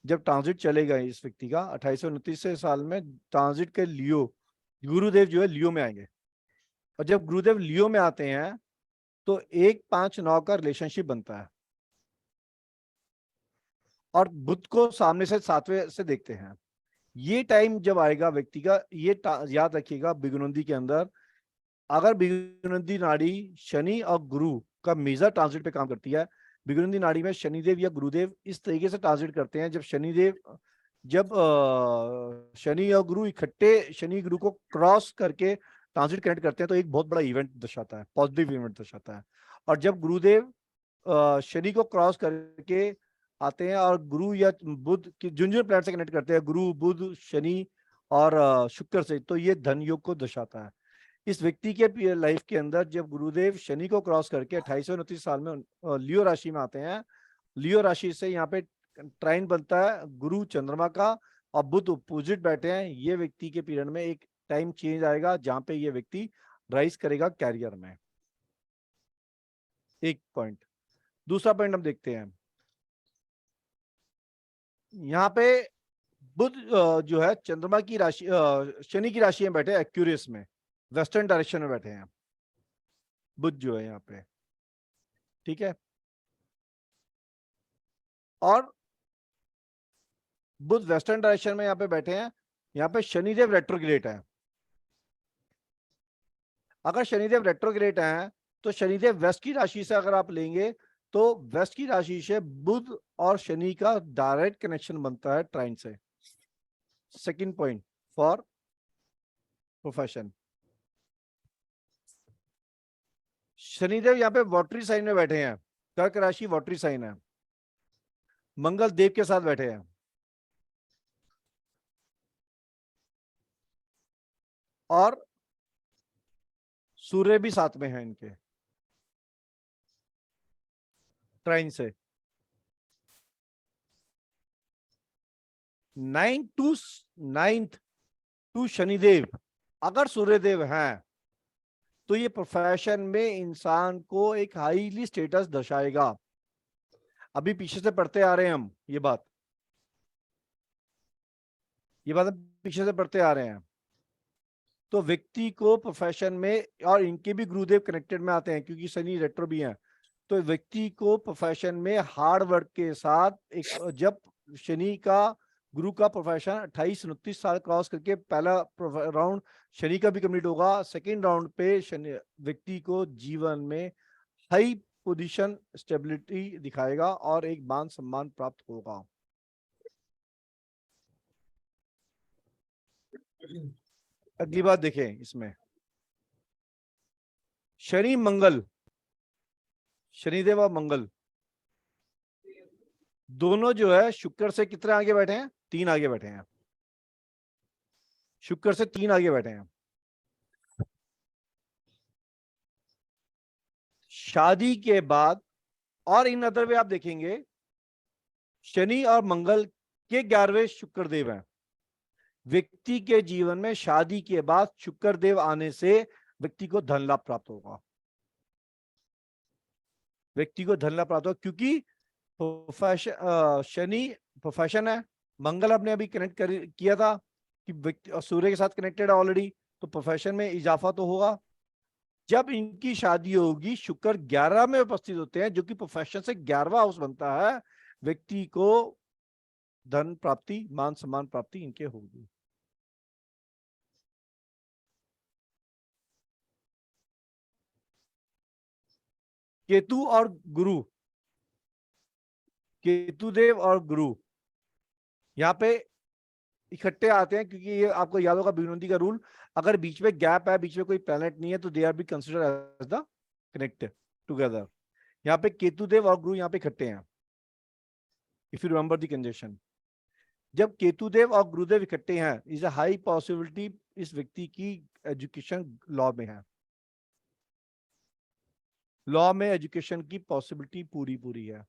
जब ट्रांजिट चलेगा इस व्यक्ति का 28वें 29वें साल में ट्रांजिट के लियो, गुरुदेव जो है लियो में आएंगे। और जब गुरुदेव लियो में आते हैं तो 1-5-9 का रिलेशनशिप बनता है, और बुध को सामने से 7वें से देखते हैं। ये टाइम जब आएगा व्यक्ति का, ये याद रखिएगा, बिगुनंदी के अंदर अगर बिगुनंदी नाड़ी शनि और गुरु का मेजर ट्रांजिट पे काम करती है, बिगुनंदी नाड़ी में शनिदेव या गुरुदेव इस तरीके से ट्रांजिट करते हैं, जब शनि और गुरु इकट्ठे शनि गुरु को क्रॉस करके ट्रांजिट कनेक्ट करते हैं तो एक बहुत बड़ा इवेंट दर्शाता है, पॉजिटिव इवेंट दर्शाता है। और जब गुरुदेव शनि को क्रॉस करके आते हैं और गुरु या बुध की जुन प्लैनेट से कनेक्ट करते हैं, गुरु बुध शनि और शुक्र से, तो ये धन योग को दर्शाता है। इस व्यक्ति के लाइफ के अंदर जब गुरुदेव शनि को क्रॉस करके 28वें 29 साल में लियो राशि में आते हैं, लियो राशि से यहाँ पे ट्राइन बनता है गुरु चंद्रमा का, और बुध अपोजिट बैठे हैं। ये व्यक्ति के पीरियड में एक टाइम चेंज आएगा जहां पे ये व्यक्ति राइज करेगा कैरियर में। एक पॉइंट। दूसरा पॉइंट हम देखते हैं, यहाँ पे बुध जो है चंद्रमा की राशि शनि की राशि में बैठे, एक्यूरियस में वेस्टर्न डायरेक्शन में बैठे हैं बुध जो है यहाँ पे, ठीक है। और बुध वेस्टर्न डायरेक्शन में यहाँ पे बैठे हैं, यहाँ पे शनिदेव रेट्रोग्रेड है। अगर शनिदेव रेट्रोग्रेड है तो शनिदेव वेस्ट की राशि से अगर आप लेंगे तो वेस्ट की राशि से बुध और शनि का डायरेक्ट कनेक्शन बनता है ट्राइन से। Second point for profession, Shanidev यहाँ पे वॉटरी साइन में बैठे हैं, कर्क राशि वॉटरी साइन है, मंगल देव के साथ बैठे हैं, और सूर्य भी साथ में है इनके ट्राइन से। 9th टू शनिदेव अगर सूर्यदेव हैं तो ये प्रोफेशन में इंसान को एक हाईली स्टेटस दर्शाएगा। अभी पीछे से पढ़ते आ रहे हैं हम, ये बात हम पीछे से पढ़ते आ रहे हैं। तो व्यक्ति को प्रोफेशन में, और इनके भी गुरुदेव कनेक्टेड में आते हैं क्योंकि शनि रेट्रो भी हैं, तो व्यक्ति को प्रोफेशन में हार्ड वर्क के साथ एक, जब शनि का गुरु का प्रोफेशन 28-29 साल क्रॉस करके पहला राउंड शनि का भी कंप्लीट होगा, सेकेंड राउंड पे शनि व्यक्ति को जीवन में हाई पोजीशन स्टेबिलिटी दिखाएगा और एक मान सम्मान प्राप्त होगा। अगली बात देखें, इसमें शनि मंगल, शनिदेव और मंगल दोनों जो है शुक्र से कितने आगे बैठे हैं, 3 आगे बैठे हैं, शुक्र से 3 आगे बैठे हैं। शादी के बाद, और इन अदर वे आप देखेंगे शनि और मंगल के 11वें शुक्र देव हैं। व्यक्ति के जीवन में शादी के बाद शुक्र देव आने से व्यक्ति को धन लाभ प्राप्त होगा, व्यक्ति को धन लाभ प्राप्त होगा, क्योंकि शनि प्रोफेशन है, मंगल आपने अभी कनेक्ट किया था कि व्यक्ति सूर्य के साथ कनेक्टेड है ऑलरेडी, तो प्रोफेशन में इजाफा तो होगा। जब इनकी शादी होगी शुक्र 11 में उपस्थित होते हैं, जो कि प्रोफेशन से 11वां हाउस बनता है, व्यक्ति को धन प्राप्ति, मान सम्मान प्राप्ति इनके होगी। केतु और गुरु, केतुदेव और गुरु यहाँ पे इकट्ठे आते हैं, क्योंकि ये आपको याद होगा बिगुनंदी का रूल, अगर बीच में गैप है, बीच में कोई प्लैनेट नहीं है, तो they are be consider as the connected together. यहाँ पे केतुदेव और गुरु यहाँ पे इकट्ठे हैं, if you remember the conjunction. जब केतुदेव और गुरुदेव इकट्ठे हैं, इज अ हाई पॉसिबिलिटी इस व्यक्ति की एजुकेशन लॉ में है, लॉ में एजुकेशन की पॉसिबिलिटी पूरी है।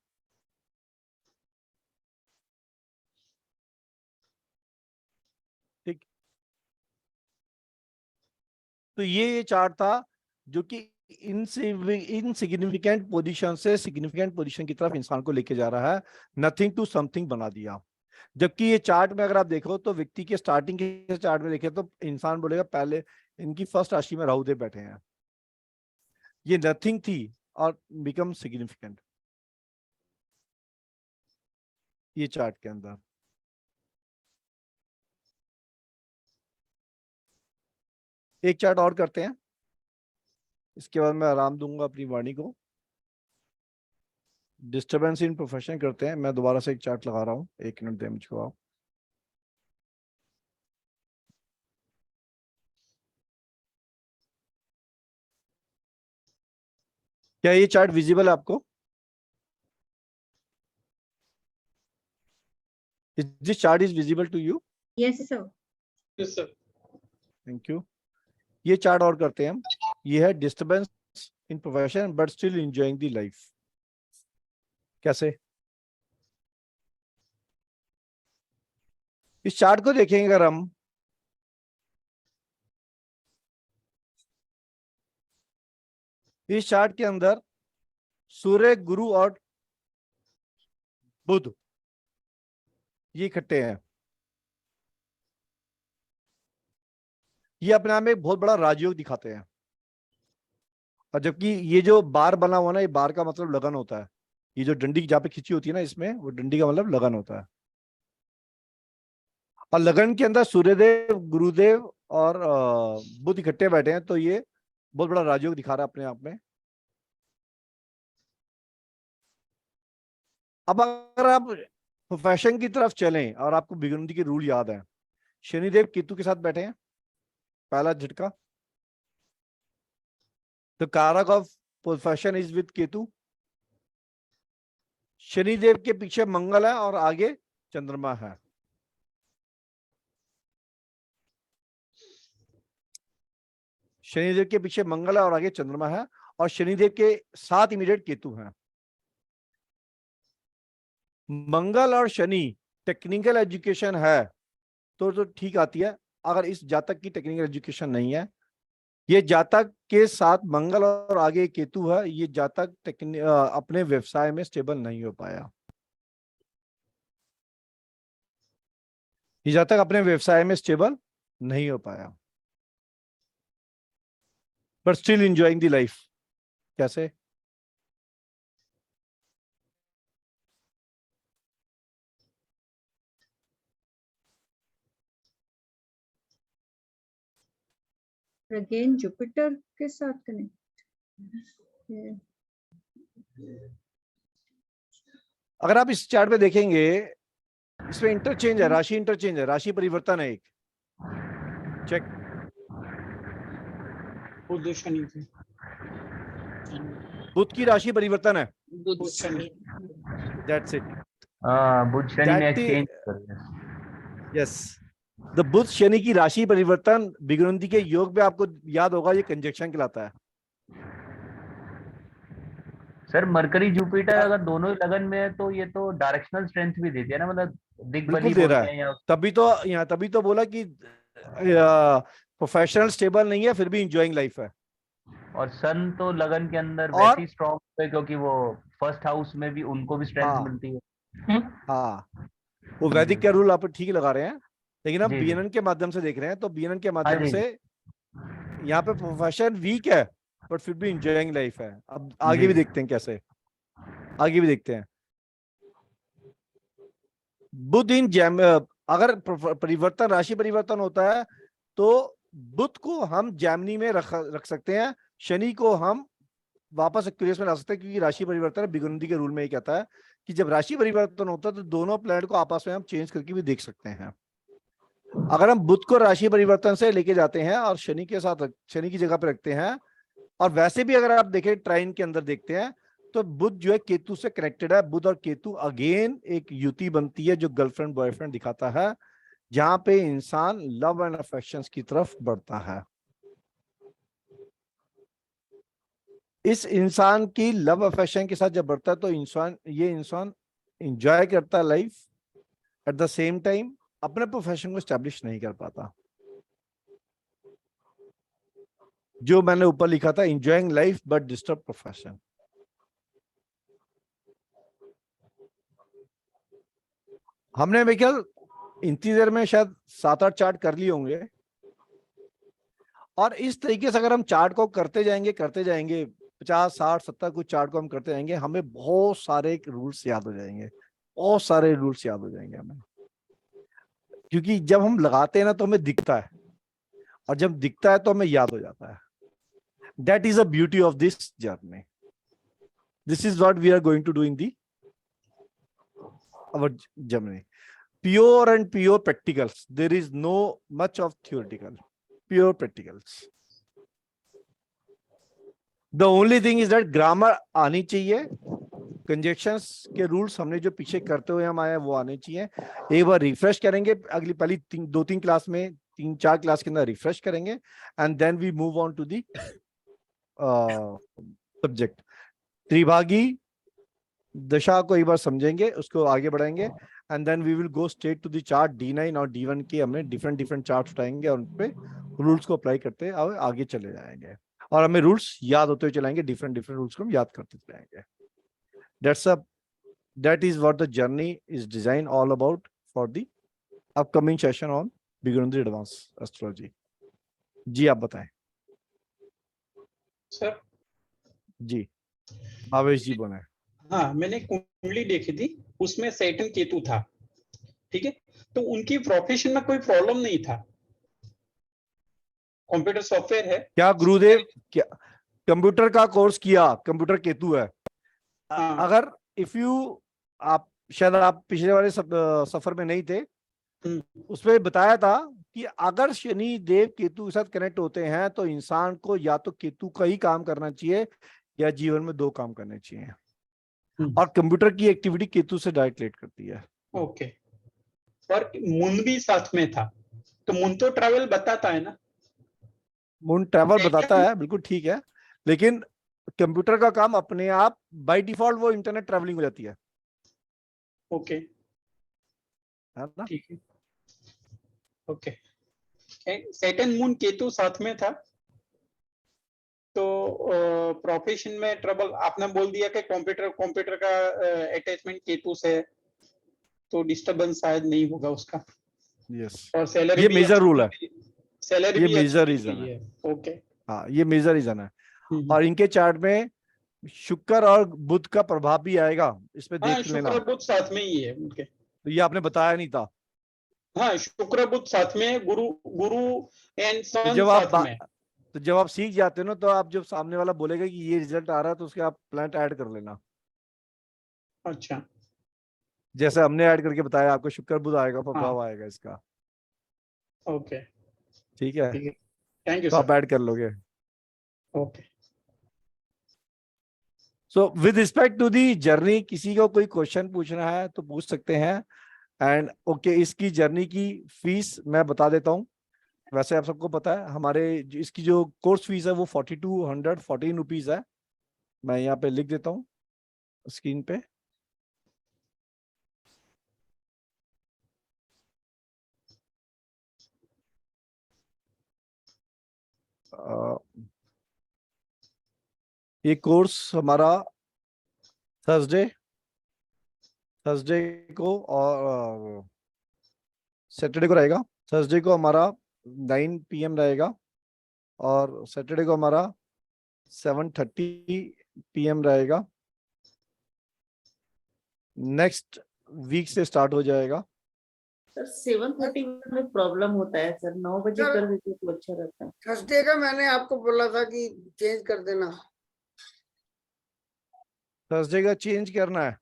तो ये चार्ट था जो कि इनसिग्निफिकेंट पोजीशन से सिग्निफिकेंट पोजीशन की तरफ इंसान को लेके जा रहा है, नथिंग टू समथिंग बना दिया। जबकि ये चार्ट में अगर आप देखो तो व्यक्ति के स्टार्टिंग के चार्ट में देखें तो इंसान बोलेगा पहले इनकी फर्स्ट राशि में राहुदेव बैठे हैं, ये नथिंग थी और बिकम सिग्निफिकेंट ये चार्ट के अंदर। एक चार्ट और करते हैं, इसके बाद मैं आराम दूंगा अपनी वाणी को। डिस्टर्बेंस इन प्रोफेशन करते हैं। मैं दोबारा से एक चार्ट लगा रहा हूँ, 1 मिनट दे मुझको आप। क्या ये चार्ट विजिबल है आपको? This chart is visible to you? Yes sir. Yes, sir. Thank you. ये चार्ट और करते हैं हम। ये है disturbance in profession but still enjoying the life. कैसे? इस चार्ट को देखेंगे अगर हम, इस चार्ट के अंदर सूर्य, गुरु और बुध ये इकट्ठे हैं। ये अपने आप में एक बहुत बड़ा राजयोग दिखाते हैं। और जबकि ये जो बार बना हुआ ना, ये बार का मतलब लगन होता है। ये जो डंडी जहाँ पे खिंची होती है ना, इसमें वो डंडी का मतलब लगन होता है। और लगन के अंदर सूर्यदेव, गुरुदेव और बुध इकट्ठे बैठे हैं, तो ये बहुत बड़ा राजयोग दिखा रहा है अपने आप में। अब अगर आप प्रोफेशन की तरफ चलें और आपको बिगुंदी के रूल याद है, शनिदेव केतु के साथ बैठे हैं, पहला झटका। द कारक of profession is with Ketu. Shanidev के पीछे मंगल है और आगे चंद्रमा है। शनिदेव के पीछे मंगल है और आगे चंद्रमा है, और शनिदेव के साथ इमीडिएट केतु है। मंगल और शनि टेक्निकल एजुकेशन है तो ठीक आती है। अगर इस जातक की टेक्निकल एजुकेशन नहीं है, ये जातक के साथ मंगल और आगे केतु है, ये जातक अपने व्यवसाय में स्टेबल नहीं हो पाया। ये जातक अपने व्यवसाय में स्टेबल नहीं हो पाया, but still enjoying the life. कैसे? अगेन जुपिटर के साथ कनेक्ट। अगर आप इस चार्ट में देखेंगे, इसमें इंटरचेंज है, राशि इंटरचेंज है, राशि परिवर्तन है एक। चेक। बुध शनि की। बुध की राशि परिवर्तन है। बुध शनि। That's it. बुध शनि में That exchange yes, the Budh Shani की राशि परिवर्तन बिगुंदी के योग में आपको याद होगा, ये कंजक्शन कहलाता है। सर मरकरी जुपिटर अगर दोनों ही लगन में है तो ये तो डायरेक्शनल स्ट्रेंथ भी देती है ना, मतलब दिग्बली बिल्कुल दे रहा बोलते हैं या तभी तो बोला कि प्रोफेशनल स्टेबल नहीं है फिर भी इंजॉयिंग लाइफ है। और सन तो लगन के अंदर और- वैसे ही स्ट्रॉन्ग है क्योंकि वो फर्स्ट हाउस में भी उनको भी स्ट्रेंथ हाँ। मिलती है। हाँ, वो वैदिक का रूल आप ठीक लगा रहे हैं, लेकिन हम जी, जी। बीएनएन के माध्यम से देख रहे हैं, तो बीएनएन के हाँ माध्यम जी। से यहाँ पे प्रोफेशन वीक है बट फिर भी इंजॉयिंग लाइफ है। अब आगे जी। भी देखते हैं कैसे, आगे भी देखते हैं। बुध इन जैम, अगर परिवर्तन, राशि परिवर्तन होता है तो बुध को हम जैमनी में रख सकते हैं, शनि को हम वापस एक्यूरियस में ला सकते हैं, क्योंकि राशि परिवर्तन है। बिगुंदी के रूल में ये कहता है कि जब राशि परिवर्तन होता है तो दोनों प्लैनेट को आपस में हम चेंज करके भी देख सकते हैं। अगर हम बुध को राशि परिवर्तन से लेके जाते हैं और शनि के साथ, शनि की जगह पे रखते हैं, और वैसे भी अगर आप देखें ट्राइन के अंदर देखते हैं तो बुध जो है केतु से कनेक्टेड है। बुध और केतु अगेन एक युति बनती है जो गर्लफ्रेंड बॉयफ्रेंड दिखाता है, जहां पे इंसान लव एंड अफेक्शंस की तरफ बढ़ता है। इस इंसान की लव अफेक्शन के साथ जब बढ़ता है तो इंसान एंजॉय करता है life, at the same time अपने प्रोफेशन को एस्टेब्लिश नहीं कर पाता। जो मैंने ऊपर लिखा था, enjoying life but disturb profession. हमने मेरे ख्याल इतनी देर में शायद 7-8 चार्ट कर लिए होंगे, और इस तरीके से अगर हम चार्ट को करते जाएंगे 50, 60, 70 कुछ चार्ट को हम करते जाएंगे, हमें बहुत सारे रूल्स याद हो जाएंगे, बहुत सारे रूल्स याद हो जाएंगे हमें। क्योंकि जब हम लगाते हैं ना तो हमें दिखता है, और जब दिखता है तो हमें याद हो जाता है। That is a beauty of this journey. This is what we are going to do in the our journey. Pure and pure practicals. There is no much of theoretical. Pure practicals. The only thing is that grammar आनी चाहिए, conjunctions के rules हमने जो पीछे करते हुए हम आए हैं वो आने चाहिए। एक बार रिफ्रेश करेंगे, अगली पहली 2-3 क्लास में, 3-4 क्लास के अंदर रिफ्रेश करेंगे, and then we move on to the subject. त्रिभागी दशा को एक बार समझेंगे, उसको आगे बढ़ाएंगे, and then we will go straight to the chart D9 और D1 के। हमने डिफरेंट चार्ट उठाएंगे और उन पे रूल्स को अप्लाई करते आगे चले जाएंगे, और हमें रूल्स याद होते हुए चलाएंगे, डिफरेंट रूल्स को हम याद करते जाएंगे। That is what the journey is design all about for the upcoming session on beginner the advance astrology. जी आप बताएं। सर जी भावेश जी बोले। हाँ, मैंने कुंडली देखी थी, उसमें सैटर्न केतु था, ठीक है, तो उनकी प्रोफेशन में कोई प्रॉब्लम नहीं था। कंप्यूटर सॉफ्टवेयर है क्या गुरुदेव, क्या कंप्यूटर का कोर्स किया, कंप्यूटर केतु है। हाँ। अगर इफ यू आप शायद आप पिछले वाले सफर में नहीं थे, उसमें बताया था कि अगर शनि देव केतु के साथ कनेक्ट होते हैं तो इंसान को या तो केतु का ही काम करना चाहिए या जीवन में 2 काम करने चाहिए, और कंप्यूटर की एक्टिविटी केतु से डायरेक्ट रिलेट करती है। ओके, पर मून भी साथ में था, तो मून तो ट्रैवल बताता है ना। मून ट्रैवल बताता है, बिल्कुल ठीक है, लेकिन कंप्यूटर का काम अपने आप बाय डिफॉल्ट वो इंटरनेट ट्रैवलिंग हो जाती है। ओके, है ना? ठीक है। ओके, सैटर्न मून केतु साथ में था, तो प्रोफेशन में ट्रबल आपने बोल दिया कि कंप्यूटर का अटैचमेंट केतु से, तो डिस्टरबेंस शायद नहीं होगा उसका। यस, और सैलरी ये भी मेजर रूल है, सैलरी ये भी मेजर अच्छी रीजन मिली है। ओके, हाँ, ये मेजर रीजन है। और इनके चार्ट में शुक्र और बुध का प्रभाव भी आएगा, इसमें हाँ, देख लेना। शुक्र बुध साथ में ही है उनके। तो ये आपने बताया नहीं था। हाँ, शुक्र बुध साथ में, गुरु एंड तो सन जब साथ में। तो जब आप सीख जाते हो ना, तो आप जब सामने वाला बोलेगा कि ये रिजल्ट आ रहा है तो उसके आप प्लांट ऐड कर लेना। अच्छा, जैसे हमने ऐड करके बताया आपको, शुक्र बुध आएगा, प्रभाव हाँ। आएगा इसका। ओके, ठीक है, ठीक है, थैंक यू तो आप सर। ऐड कर लोगे। Okay, so with respect to the journey, किसी को कोई क्वेश्चन पूछना है तो पूछ सकते हैं। एंड ओके, इसकी जर्नी की फीस मैं बता देता हूँ। वैसे आप सबको पता है, इसकी जो कोर्स फीस है वो 4214 रुपीज है। मैं यहाँ पे लिख देता हूँ स्क्रीन पे। ये कोर्स हमारा थर्सडे को और सैटरडे को रहेगा। थर्सडे को हमारा 9 PM रहेगा, और सैटरडे को हमारा 7:30 PM रहेगा। नेक्स्ट वीक से स्टार्ट हो जाएगा। सर 7:30 में प्रॉब्लम होता है सर, 9 बजे सर, कर देते तो अच्छा रहता है। थर्सडे का मैंने आपको बोला था कि चेंज कर देना। थर्सडे का चेंज करना है।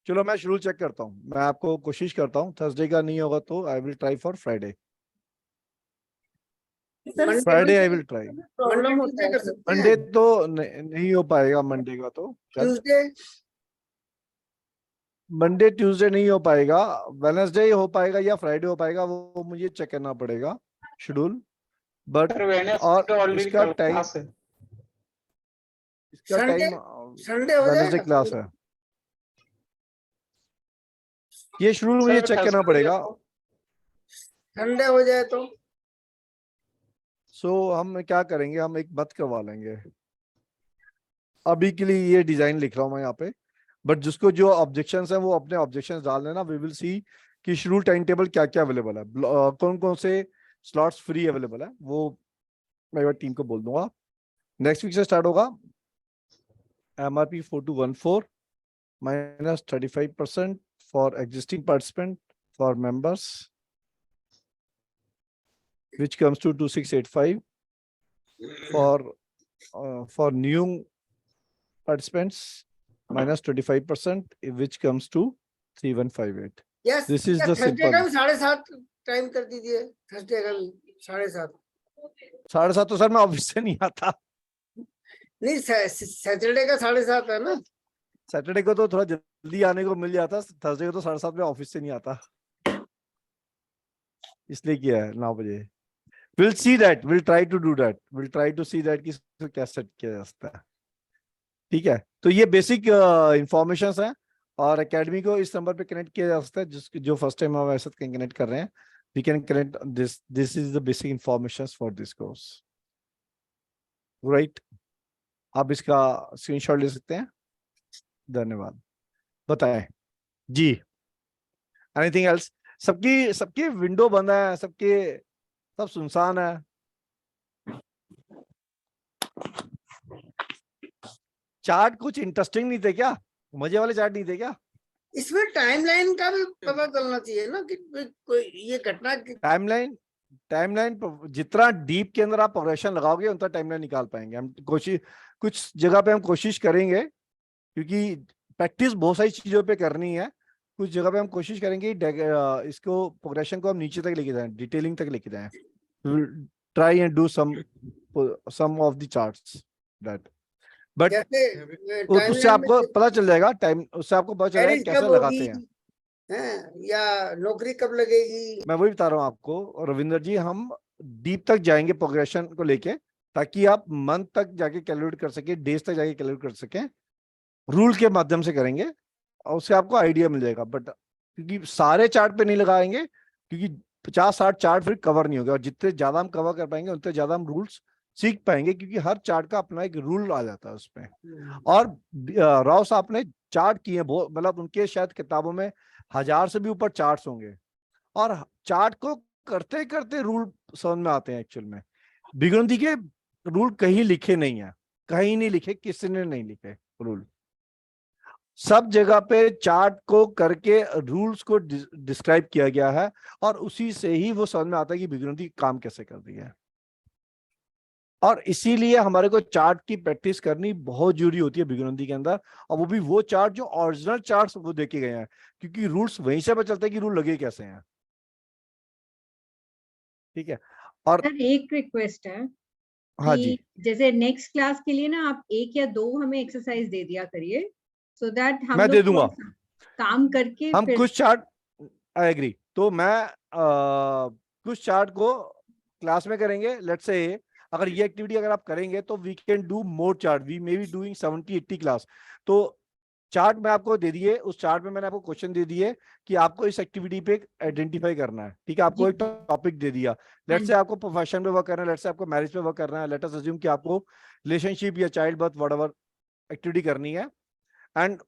चलो मैं शेड्यूल चेक करता हूँ, मैं आपको कोशिश करता हूँ। थर्सडे का नहीं होगा तो I will try for Friday. Friday I will try. Problem होता है सर। मंडे तो नहीं हो पाएगा, मंडे का तो मंडे ट्यूसडे नहीं हो पाएगा, वेडनेसडे हो पाएगा या फ्राइडे हो पाएगा, वो मुझे चेक करना पड़ेगा शेड्यूल। बट और इसका टाइम संडे हो वेडनेसडे जाएगा। क्लास है। ये शेड्यूल मुझे चेक करना पड़ेगा। संडे हो जाए तो सो हम क्या करेंगे, हम एक मत करवा लेंगे अभी के लिए। ये डिजाइन लिख रहा हूँ मैं यहाँ पे, बट जिसको जो ऑब्जेक्शंस है वो अपने ऑब्जेक्शंस डाल देना। वी विल सी कि शेड्यूल टाइम टेबल क्या क्या अवेलेबल है, कौन कौन से स्लॉट्स फ्री अवेलेबल है, वो मैं टीम को बोल दूंगा। नेक्स्ट वीक से स्टार्ट होगा MRP 4214 minus 35% for existing participant for members, which comes to 2685 for new participants minus 25%, which comes to 3158. Yes, This is the Thursday का simple. भी 7:30 टाइम कर दीजिए, थर्सडे का भी 7:30। 7:30 तो सर मैं ऑफिस से नहीं आता। नहीं, सैटरडे का 7:30 है ना। सैटरडे को तो थोड़ा जल्दी आने को मिल जाता, थर्सडे को तो 7:30 में ऑफिस से नहीं आता, इसलिए किया है 9 बजे। Will see that, will try to do that, will try to see that कि इसको क्या सेट किया जा सकता है। ठीक है, तो ये बेसिक इंफॉर्मेशंस हैं और एकेडमी को इस नंबर पे कनेक्ट किया जा सकता है, जो फर्स्ट टाइम हम ऐसे कनेक्ट कर रहे हैं। We can connect this is the basic informations for this course, right. आप इसका स्क्रीनशॉट ले सकते हैं। धन्यवाद। बताएं जी, एनीथिंग एल्स? सबकी विंडो बंद है, सब सुनसान है। चार्ट कुछ इंटरेस्टिंग नहीं थे क्या? मजे वाले चार्ट नहीं थे क्या? इसमें टाइमलाइन का भी पता चलना चाहिए ना कि कोई ये घटना टाइमलाइन जितना डीप के अंदर आप प्रोग्रेशन लगाओगे उतना टाइमलाइन निकाल पाएंगे। हम कुछ जगह पे हम कोशिश करेंगे, क्योंकि प्रैक्टिस बहुत सारी चीजों पे करनी है। कुछ जगह पे हम कोशिश करेंगे इसको प्रोग्रेशन को हम नीचे तक लेके जाएं, डिटेलिंग तक लेके जाएं। Try and do some of the charts that, but उससे आपको पता चल जाएगा उससे आपको पता चल जाएगा कैसे लगाते हैं या नौकरी कब लगेगी। मैं वही बता रहा हूँ आपको रविंदर जी। हम डीप तक जाएंगे प्रोग्रेशन को लेके, ताकि आप मंथ तक जाके कैलकुलेट कर सके, डेज तक जाके कैलकुलेट कर सके। रूल के माध्यम से करेंगे और उससे आपको आइडिया मिल जाएगा। बट क्योंकि सारे चार्ट पे नहीं लगाएंगे, क्योंकि 50-60 चार्ट फिर कवर नहीं होगा, और जितने ज्यादा हम कवर कर पाएंगे उतने ज्यादा हम रूल्स सीख पाएंगे, क्योंकि हर चार्ट का अपना एक रूल आ जाता है उसमें। और राव साहब ने चार्ट किए हैं, मतलब उनके शायद किताबों में 1000 से भी ऊपर चार्ट्स होंगे, और चार्ट को करते करते रूल समझ में आते हैं। एक्चुअल में बिगुंदी के रूल कहीं लिखे नहीं है, कहीं नहीं लिखे, किसी ने नहीं लिखे रूल। सब जगह पे चार्ट को करके रूल्स को डिस्क्राइब किया गया है, और उसी से ही वो समझ में आता है कि बिगुंदी काम कैसे कर रही है। और इसीलिए हमारे को चार्ट की प्रैक्टिस करनी बहुत जरूरी होती है बिगुंदी के अंदर, और वो भी वो चार्ट जो ओरिजिनल चार्ट्स वो देखे गए हैं, क्योंकि रूल्स वहीं से पता चलता है कि रूल लगे कैसे हैं। ठीक है। और सर एक रिक्वेस्ट है, हाँ जी, जैसे नेक्स्ट क्लास के लिए ना आप 1 या 2 हमें एक्सरसाइज दे दिया करिए, सो दैट हम मैं लोग दे दूंगा काम करके हम फिर कुछ चार्ट। I agree. तो मैं कुछ चार्ट को क्लास में करेंगे। लेट्स से अगर ये एक्टिविटी अगर आप करेंगे तो we can do more chart, we may be doing 70-80 class. तो चार्ट में आपको दे दिए, उस चार्ट में मैंने आपको क्वेश्चन दे दिए कि आपको इस एक्टिविटी पे आइडेंटिफाई करना है। ठीक है, आपको एक टॉपिक दे दिया। लेट्स से आपको प्रोफेशन पे वर्क करना है, लेट्स से आपको मैरिज पे वर्क करना है, लेट अस अज्यूम कि आपको रिलेशनशिप या चाइल्ड बर्थ व्हाटएवर एक्टिविटी करनी है। एंड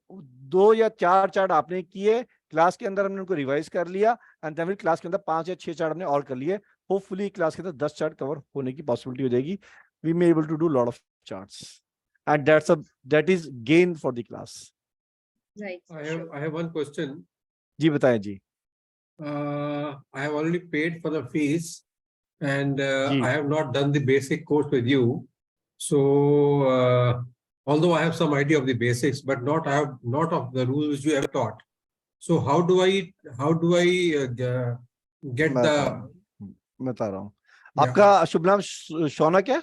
2 या 4 चार्ट आपने किए, क्लास के अंदर हमने उनको रिवाइज कर लिया, एंड देन क्लास के अंदर 5 या 6 चार्ट हमने और कर लिए। होपफुली क्लास के अंदर 10 चार्ट कवर होने की पॉसिबिलिटी हो जाएगी। We may able to do lot of charts, and that is gain for the class. Right. I have one question. जी बताएं जी। I have already paid for the fees, and ji. I have not done the basic course with you. So, although I have some idea of the basics, but I have not of the rules you have taught. So, how do I get मैं बता रहा हूँ। आपका शुभ नाम शौनक है?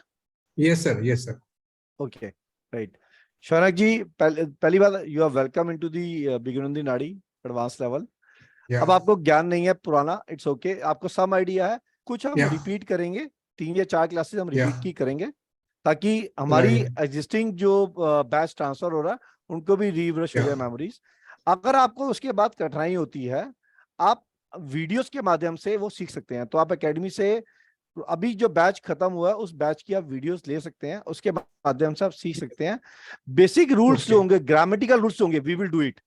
Yes, sir. Yes, sir. Okay, right. Shaunak ji, पहली बात, you are welcome into the beginner the Nadi advance level. अब आपको ज्ञान नहीं है पुराना, इट्स ओके। आपको सम आइडिया है, कुछ हम रिपीट करेंगे, 3 या 4 क्लासेस हम रिपीट की करेंगे, ताकि हमारी एग्जिस्टिंग जो बैच ट्रांसफर हो रहा है उनको भी रिफ्रेश हो जाए मेमोरीज। अगर आपको उसके बाद कठिनाई होती है, आप वीडियोस के माध्यम से वो सीख सकते हैं। तो आप एकेडमी से तो अभी जो बैच खत्म हुआ है उस बैच की आप वीडियोस ले सकते हैं, उसके माध्यम से आप सीख सकते हैं बेसिक रूल्स जो Okay. होंगे, ग्रामेटिकल रूल्स होंगे, we will do it,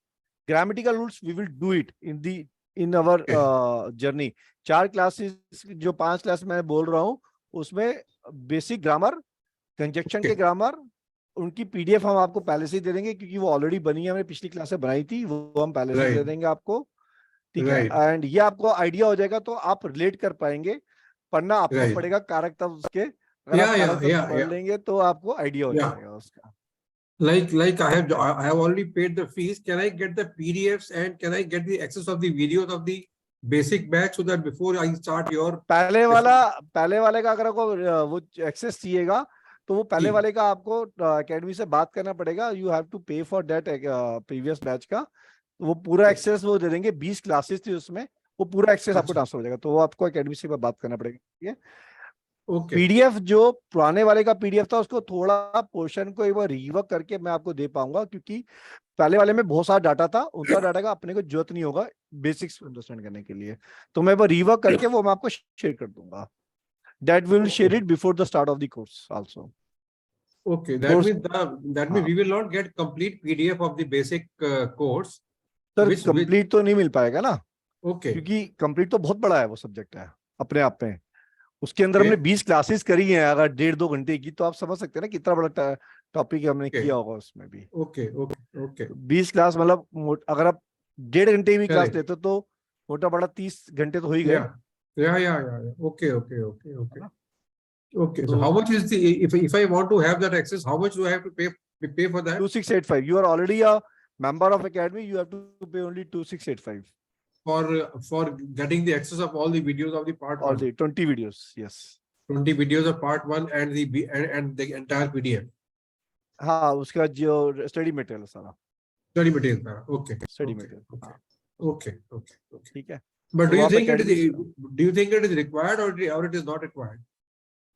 grammatical rules we will do it in our journey. 4 classes जो 5 क्लास मैं बोल रहा हूँ उसमें बेसिक ग्रामर, कंजक्शन के Okay. ग्रामर, उनकी पीडीएफ हम आपको पहले से ही दे देंगे क्योंकि वो ऑलरेडी बनी है, हमने पिछली क्लास से बनाई थी, वो हम पहले से दे Right. देंगे आपको, ठीक है। Right. एंड ये आपको आइडिया हो जाएगा तो आप रिलेट कर पाएंगे। पढ़ना आपको Right. पड़ेगा कारक तब उसके, अगर आप Yeah, कारक yeah, तब yeah, पढ़ yeah. लेंगे तो आपको आइडिया हो Yeah. जाएगा उसका। Like I have already paid the fees. Can I get the PDFs and can I get the access of the videos of the basic batch so that before I start your पहले वाले का अगर आपको वो access चाहिएगा तो वो पहले जी। वाले का आपको एकेडमी से बात करना पड़ेगा, यू हैव टू पे फॉर दैट प्रीवियस बैच का, वो पूरा एक्सेस वो दे देंगे। 20 क्लासेस थी उसमें, वो पूरा एक्सेस आपको अच्छा। ट्रांसफर हो जाएगा, तो वो आपको एकेडमी से बात करना पड़ेगा, ठीक है। Okay. पीडीएफ जो पुराने वाले का पीडीएफ था उसको थोड़ा पोर्शन को एक बार रिवर्क करके मैं आपको दे पाऊंगा, क्योंकि पहले वाले में बहुत सारा डाटा था, उतना डाटा का अपने को जरूरत नहीं होगा बेसिक्स अंडरस्टैंड करने के लिए, तो मैं वो रिवर्क करके वो मैं आपको शेयर कर दूंगा। That will share it before the start of the course also. Okay. That Course- means that means we will not get complete PDF of the basic course. Sir Which- complete तो नहीं मिल पाएगा ना, Okay. क्योंकि complete तो बहुत बड़ा है, वो सब्जेक्ट है अपने आप में, उसके अंदर Okay. हमने 20 क्लासेस करी हैं, अगर 1.5-2 घंटे की, तो आप समझ सकते हैं ना कितना बड़ा टॉपिक हमने Okay. किया होगा उसमें भी। Okay. Okay. Okay. 20 क्लास मतलब अगर आप 1.5 घंटे की क्लास Correct. लेते हो तो मोटा बड़ा 30 घंटे तो हो ही गए। Yeah. Yeah. Okay. Okay. Okay. Okay. Okay. So So- how much is the if I want to have that access, how much do I have to pay for that? 2685, you are already a member of academy, you have to pay only 2685 For getting the access of all the videos of the part all one, the 20 videos, yes। 20 videos of part one and the entire PDF हाँ, उसका जो study material सारा study material. Okay. Study Okay. Material, Okay. हाँ, Okay. Okay. Okay. ठीक है। But do तो you आप think it is required or it is not required?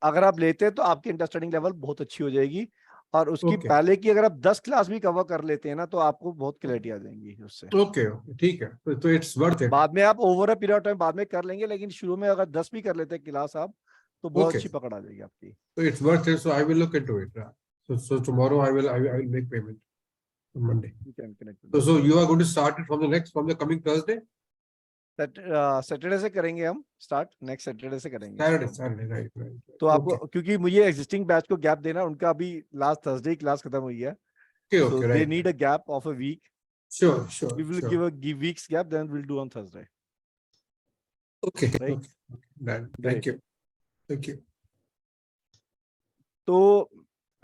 अगर आप लेते हैं तो आपकी अंडरस्टैंडिंग लेवल बहुत अच्छी हो जाएगी, और उसकी Okay. पहले की अगर आप 10 क्लास भी कवर कर लेते हैं ना तो आपको बहुत क्लैरिटी आ जाएगी उससे। Okay. Okay. ठीक है। तो it's worth it. बाद में आप over a period of time बाद में कर लेंगे, लेकिन शुरू में अगर 10 भी कर लेते हैं क्लास आप, तो बहुत Okay. अच्छी पकड़ आ जाएगी आपकी। So it's worth it. So I will look into it. So tomorrow I will make payment on Monday. You can connect with So you are going to start it from the coming Thursday? Saturday से करेंगे हम start, next Saturday से करेंगे। Saturday, right. तो आपको क्योंकि मुझे existing batch को गैप देना, उनका अभी लास्ट थर्सडे क्लास खत्म हुई है, Okay, so okay, they right. need a gap of a week. Sure. We will give weeks gap, then we'll do on Thursday. Okay. Right. Okay. Done. Great. Thank you. तो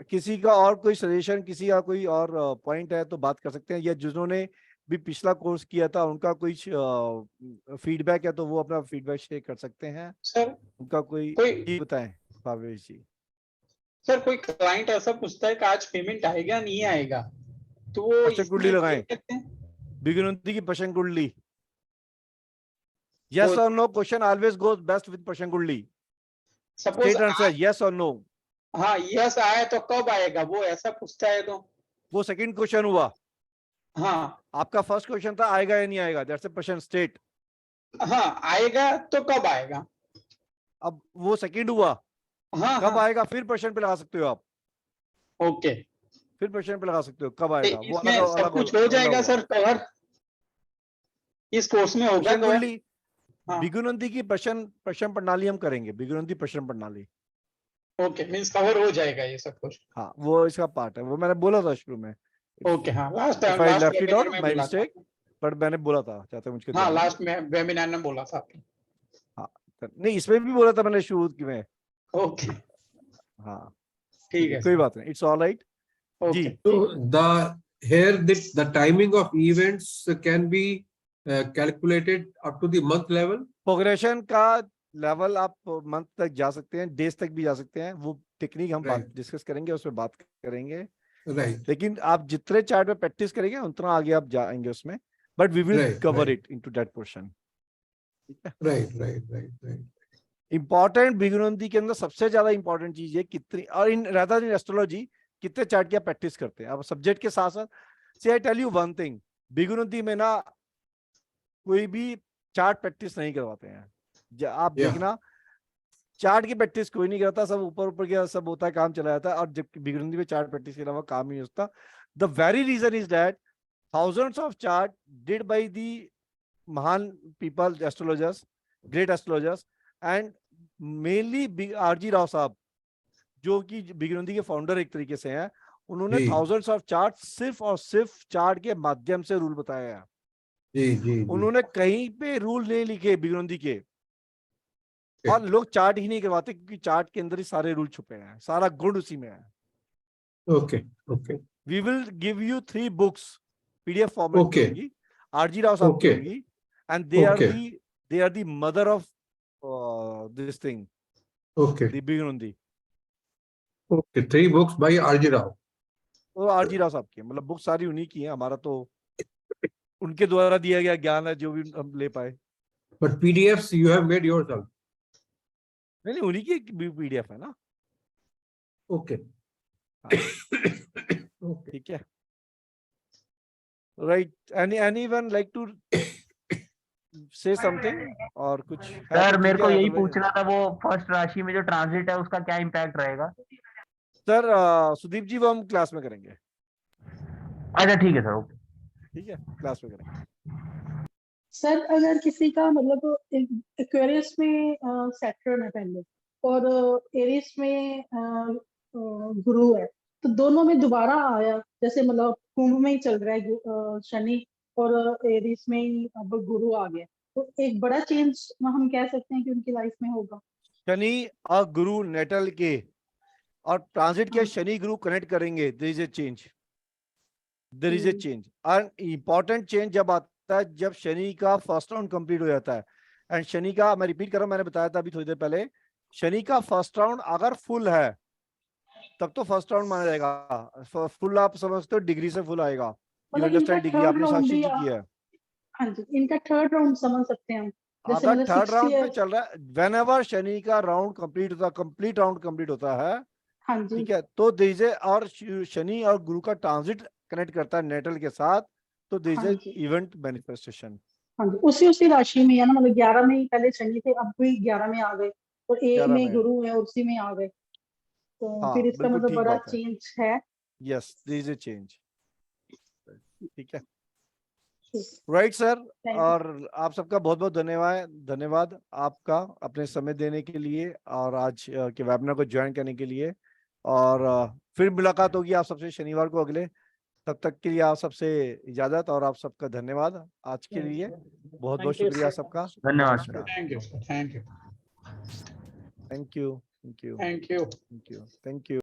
किसी का और कोई suggestion, किसी का कोई और पॉइंट है तो बात कर सकते हैं, या जिन्होंने भी पिछला कोर्स किया था उनका कोई फीडबैक है तो वो अपना फीडबैक शेयर कर सकते हैं। सर उनका कोई बताएं भावेश जी। सर कोई क्लाइंट ऐसा पूछता है कि आज पेमेंट आएगा नहीं आएगा, तो वो पश्चिम कुंडली इसमें लगाएं, क्या कहते हैं? बिगुनंदी की पश्चिम कुंडली, yes or no question always goes best with पश्चिम कुंडली। Suppose state answer yes or no। हाँ यस आया तो कब आएगा, वो ऐसा पूछता है तो वो सेकंड क्वेश्चन हुआ, हाँ आपका फर्स्ट क्वेश्चन था आएगा या नहीं आएगा, दैट्स अ क्वेश्चन स्टेट। हाँ आएगा तो कब आएगा, अब वो सेकंड हुआ, हाँ कब हाँ आएगा फिर प्रश्न पे लगा सकते हो आप, ओके। फिर प्रश्न पे लगा सकते हो कब आएगा, वो इसमें अलग सब अलग कुछ हो जाएगा सर कवर, इस कोर्स में होगा पश्चिम कवर। कुंडली हाँ। बिगुनंदी की प्रश्न प्रणाली हम करेंगे, बिगुनंदी प्रश्न प्रणाली। ओके मींस कवर हो जाएगा ये सब कुछ। हाँ वो इसका पार्ट है, वो मैंने बोला था शुरू में। ओके हाँ last If time I last left it webinar out, में my बोला था। mistake, but मैंने बोला था, चाहते मुझको हाँ ध्यान है। लास्ट में वेबिनार में बोला था आपने। नहीं इसमें भी बोला था मैंने शुरू में। ओके हाँ ठीक है कोई बात नहीं, इट्स ऑल राइट जी। So the timing of events can be calculated up to the month level. Progression का लेवल आप मंथ तक जा सकते हैं, डेज तक भी जा सकते हैं, वो टेक्निक हम बात Right. डिस्कस करेंगे, उसमें बात करेंगे। Right. लेकिन आप जितने चार्ट में प्रैक्टिस करेंगे उतना आगे आप जाएंगे उसमें, but we will Right, cover right. It into that portion. Right. Important Bhrigunandi के अंदर सबसे ज्यादा इंपॉर्टेंट चीज है कितनी, और इन रादर इन एस्ट्रोलॉजी कितने चार्ट की आप प्रैक्टिस करते हैं। अब सब्जेक्ट के साथ साथ से I tell you one thing, Bhrigunandi में ना कोई भी चार्ट प्रैक्टिस नहीं करवाते हैं। आप Yeah. देखना चार्ट की प्रैक्टिस कोई नहीं करता, सब ऊपर ऊपर क्या सब होता है, काम चला जाता है, और जबकि बिगुंदी में चार्ट प्रैक्टिस के अलावा काम ही नहीं होता। The very reason is that thousands of chart did by the महान people, astrologers, great astrologers, and mainly R G Rao साहब, जो कि बिगुंदी के फाउंडर एक तरीके से हैं, उन्होंने जी। thousands of charts सिर्फ और सिर्फ चार्ट के माध्यम से रूल बताया है। जी जी जी। उन्होंने कहीं पे रूल नहीं लिखे बिगुंदी के, और लोग चार्ट ही नहीं करवाते क्योंकि चार्ट के अंदर ही सारे रूल छुपे हैं, सारा गुण उसी में है। Okay okay We will give you 3 books PDF format में Okay. होंगी, आरजी राव साहब की Okay. होंगी, and they Okay. are the mother of this thing, okay the Bhrigunandi. Okay 3 books by RG Rao. वो आरजी राव साहब की है, मतलब बुक सारी उन्हीं की है, हमारा तो उनके द्वारा दिया गया ज्ञान है जो भी हम ले पाए। But PDFs you have made yourself. नहीं, उन्हीं की PDF है ना। Okay. Okay. ठीक है, right. anyone like to say something और कुछ है सर तो मेरे ठीक को है, यही otherwise- पूछना था, वो फर्स्ट राशि में जो ट्रांजिट है उसका क्या इम्पैक्ट रहेगा? सर सुदीप जी वो हम क्लास में करेंगे। अच्छा ठीक है सर, ओके। ठीक है, क्लास में करेंगे। सर अगर किसी का मतलब एक्वेरियस में सैटर्न है पहले और एरिस में गुरु है, तो दोनों में दोबारा आया, जैसे मतलब कुंभ में ही चल रहा है शनि और एरिस में ही अब गुरु आ गया, तो एक बड़ा चेंज हम कह सकते हैं कि उनकी लाइफ में होगा। शनि और गुरु नेटल के और ट्रांजिट के शनि गुरु कनेक्ट करेंगे, there is a change, there is a change. और इंपॉर्टेंट चेंज जब आता है जब शनि का फर्स्ट राउंड कंप्लीट हो जाता है। एंड शनि का, मैं रिपीट कर रहा हूं, मैंने बताया था अभी थोड़ी देर पहले, शनि का फर्स्ट राउंड अगर फुल है तब तो फर्स्ट राउंड माना जाएगा। फुल आप समझते हो डिग्री से फुल आएगा, यू मतलब अंडरस्टैंड, इनका डिग्री थर्ड आपने राउंड साक्षी भी जी की है। हाँ जी, इनका थर्ड राउंड समझ सकते हैं हम, जैसे अगर मतलब थर्ड 60 राउंड पे years। चल रहा है, व्हेनेवर शनि का राउंड कंप्लीट होता, कंप्लीट राउंड कंप्लीट होता है, हाँ जी ठीक है, तो दीजिए, और शनि और गुरु का ट्रांजिट कनेक्ट करता है नेटल के साथ, तो हाँ दीजिए जी इवेंट मैनिफेस्टेशन। हाँ जी, उसी राशि में है ना, मतलब 11 में ही पहले शनि थे, अब भी 11 में आ गए, और एक 11 में में, गुरु है और उसी में आ गए, तो हाँ फिर इसका बिल्कुल मतलब ठीक बड़ा बात है। चेंज है। यस, दीजिए चेंज, ठीक है, ठीक, राइट सर। thank you। और आप सबका बहुत बहुत धन्यवाद, धन्यवाद आपका अपने समय देने के लिए और आज के वेबिनार को ज्वाइन करने के लिए। और फिर मुलाकात होगी आप सबसे शनिवार को अगले, तब तक के लिए आप सबसे इजाजत और आप सबका धन्यवाद आज के लिए, बहुत बहुत Thank you, शुक्रिया sir. सबका। धन्यवाद। नमस्कार। Thank you thank you thank you, thank you, thank you. Thank you, thank you.